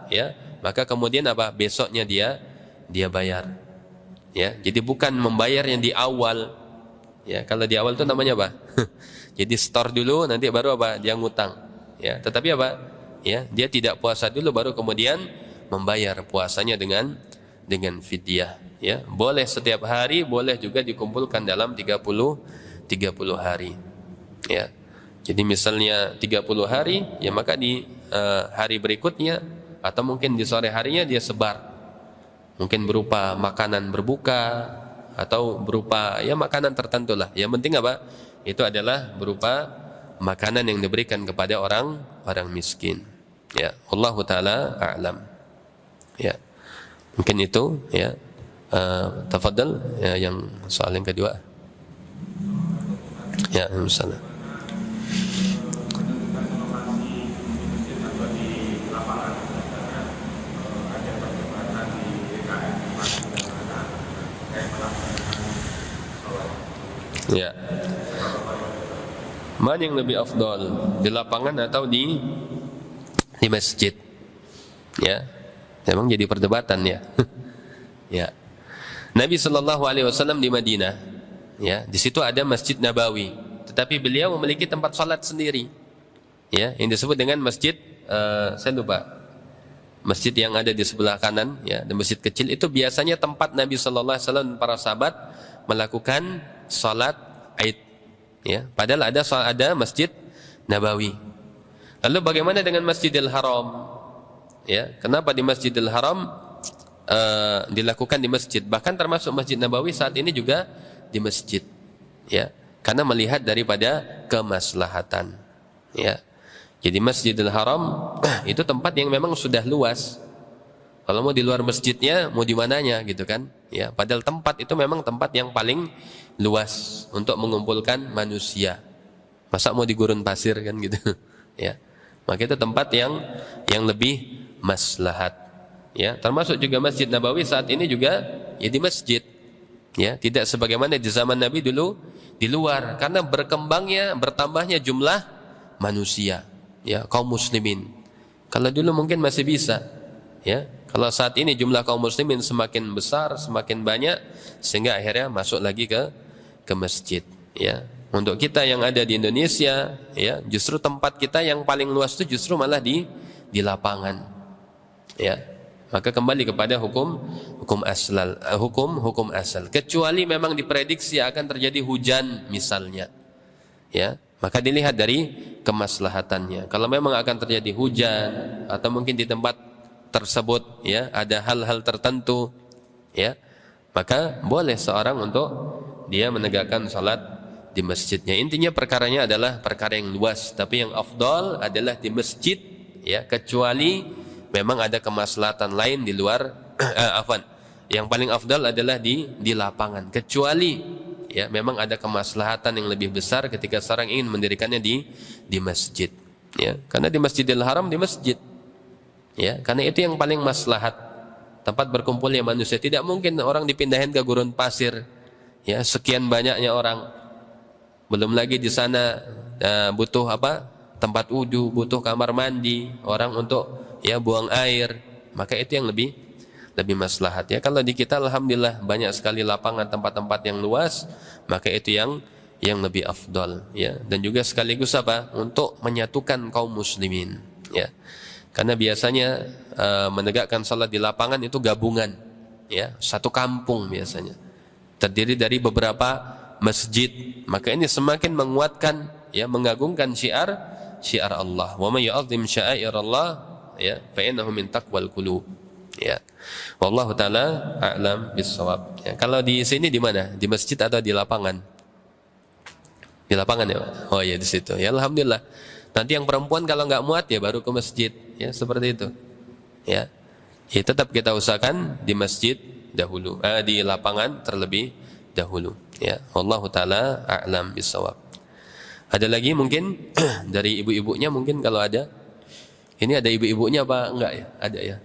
ya, maka kemudian apa? Besoknya dia bayar. Ya, jadi bukan membayarnya di awal. Ya, kalau di awal itu namanya apa? Jadi store dulu, nanti baru apa? Dia ngutang. Ya, tetapi apa? Ya, dia tidak puasa dulu baru kemudian membayar puasanya dengan fidyah, ya. Boleh setiap hari, boleh juga dikumpulkan dalam 30 hari, ya. Jadi misalnya 30 hari, ya, maka di hari berikutnya atau mungkin di sore harinya dia sebar, mungkin berupa makanan berbuka atau berupa, ya, makanan tertentu lah. Yang penting apa? Itu adalah berupa makanan yang diberikan kepada orang miskin, ya. Wallahu taala a'lam, ya. Mungkin itu, ya. Tafadhal, ya, yang soal yang kedua. Ya, misalnya. Ya. Mana yang lebih afdal, di lapangan atau di masjid? Ya. Memang jadi perdebatan, ya. Ya. Nabi sallallahu alaihi wasallam di Madinah, ya, di situ ada Masjid Nabawi, tetapi beliau memiliki tempat salat sendiri. ya, yang disebut dengan masjid saya lupa, masjid yang ada di sebelah kanan, ya, dan masjid kecil itu biasanya tempat Nabi sallallahu alaihi wasallam dan para sahabat melakukan salat Id, ya. Padahal ada Masjid Nabawi. Lalu bagaimana dengan Masjidil Haram? Ya, kenapa di Masjidil Haram dilakukan di masjid? Bahkan termasuk Masjid Nabawi saat ini juga di masjid, ya. Karena melihat daripada kemaslahatan, ya. Jadi Masjidil Haram itu tempat yang memang sudah luas. Kalau mau di luar masjidnya, mau di mananya gitu kan? Ya, padahal tempat itu memang tempat yang paling luas untuk mengumpulkan manusia. Masa mau di gurun pasir kan gitu? Ya. Maka itu tempat yang lebih maslahat. Ya, termasuk juga Masjid Nabawi saat ini juga ya di masjid. Ya, tidak sebagaimana di zaman Nabi dulu di luar, karena bertambahnya jumlah manusia, ya, kaum muslimin. Kalau dulu mungkin masih bisa, ya. Kalau saat ini jumlah kaum muslimin semakin besar, semakin banyak, sehingga akhirnya masuk lagi ke masjid, ya. Untuk kita yang ada di Indonesia, ya, justru tempat kita yang paling luas itu justru malah di lapangan, ya. Maka kembali kepada hukum asal. Kecuali memang diprediksi akan terjadi hujan misalnya, ya, maka dilihat dari kemaslahatannya. Kalau memang akan terjadi hujan atau mungkin di tempat tersebut, ya, ada hal-hal tertentu, ya, maka boleh seorang untuk dia menegakkan salat di masjidnya. Intinya perkaranya adalah perkara yang luas, tapi yang afdal adalah di masjid, ya, kecuali memang ada kemaslahatan lain di luar yang paling afdal adalah di lapangan, kecuali, ya, memang ada kemaslahatan yang lebih besar ketika seorang ingin mendirikannya di masjid, ya, karena di Masjidil Haram di masjid, ya, karena itu yang paling maslahat, tempat berkumpulnya manusia. Tidak mungkin orang dipindahin ke gurun pasir, ya, sekian banyaknya orang. Belum lagi di sana butuh tempat wudu, butuh kamar mandi, orang untuk, ya, buang air. Maka itu yang lebih maslahat, ya. Kalau di kita alhamdulillah banyak sekali lapangan, tempat-tempat yang luas, maka itu yang lebih afdal, ya. Dan juga sekaligus untuk menyatukan kaum muslimin, ya. Karena biasanya menegakkan salat di lapangan itu gabungan, ya, satu kampung biasanya terdiri dari beberapa masjid. Maka ini semakin menguatkan, ya, mengagungkan syiar Allah. Wa may yu'azzim sya'airallah, ya, fa innahu min taqwal qulub, ya. Wallahu taala a'lam bissawab. Ya, kalau di sini di mana? Di masjid atau di lapangan? Di lapangan, ya, Pak? Oh ya, di situ. Ya, alhamdulillah. Nanti yang perempuan kalau nggak muat ya baru ke masjid, ya, seperti itu, ya. Ya, tetap kita usahakan di masjid dahulu, di lapangan terlebih dahulu, ya. Wallahu taala a'lam bissawab. Ada lagi mungkin dari ibu-ibunya, mungkin kalau ada. Ini ada ibu-ibunya apa enggak, ya? Ada, ya,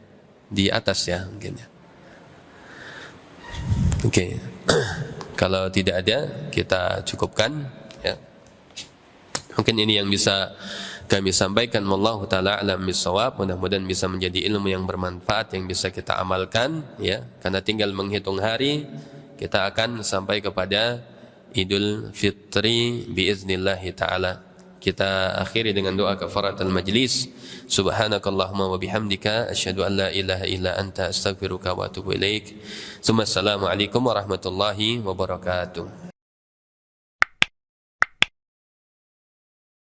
di atas, ya, mungkin, ya. Oke. Kalau tidak ada kita cukupkan, ya. Mungkin ini yang bisa kami sampaikan. Wallahu taala a'lam bissawab. Mudah-mudahan bisa menjadi ilmu yang bermanfaat yang bisa kita amalkan, ya. Karena tinggal menghitung hari kita akan sampai kepada Idul Fitri biiznillah taala. Kita akhiri dengan doa kafaratul majlis. Subhanakallahumma wa bihamdika asyhadu an la ilaha illa anta astaghfiruka wa atubu ilaik. Assalamualaikum warahmatullahi wabarakatuh.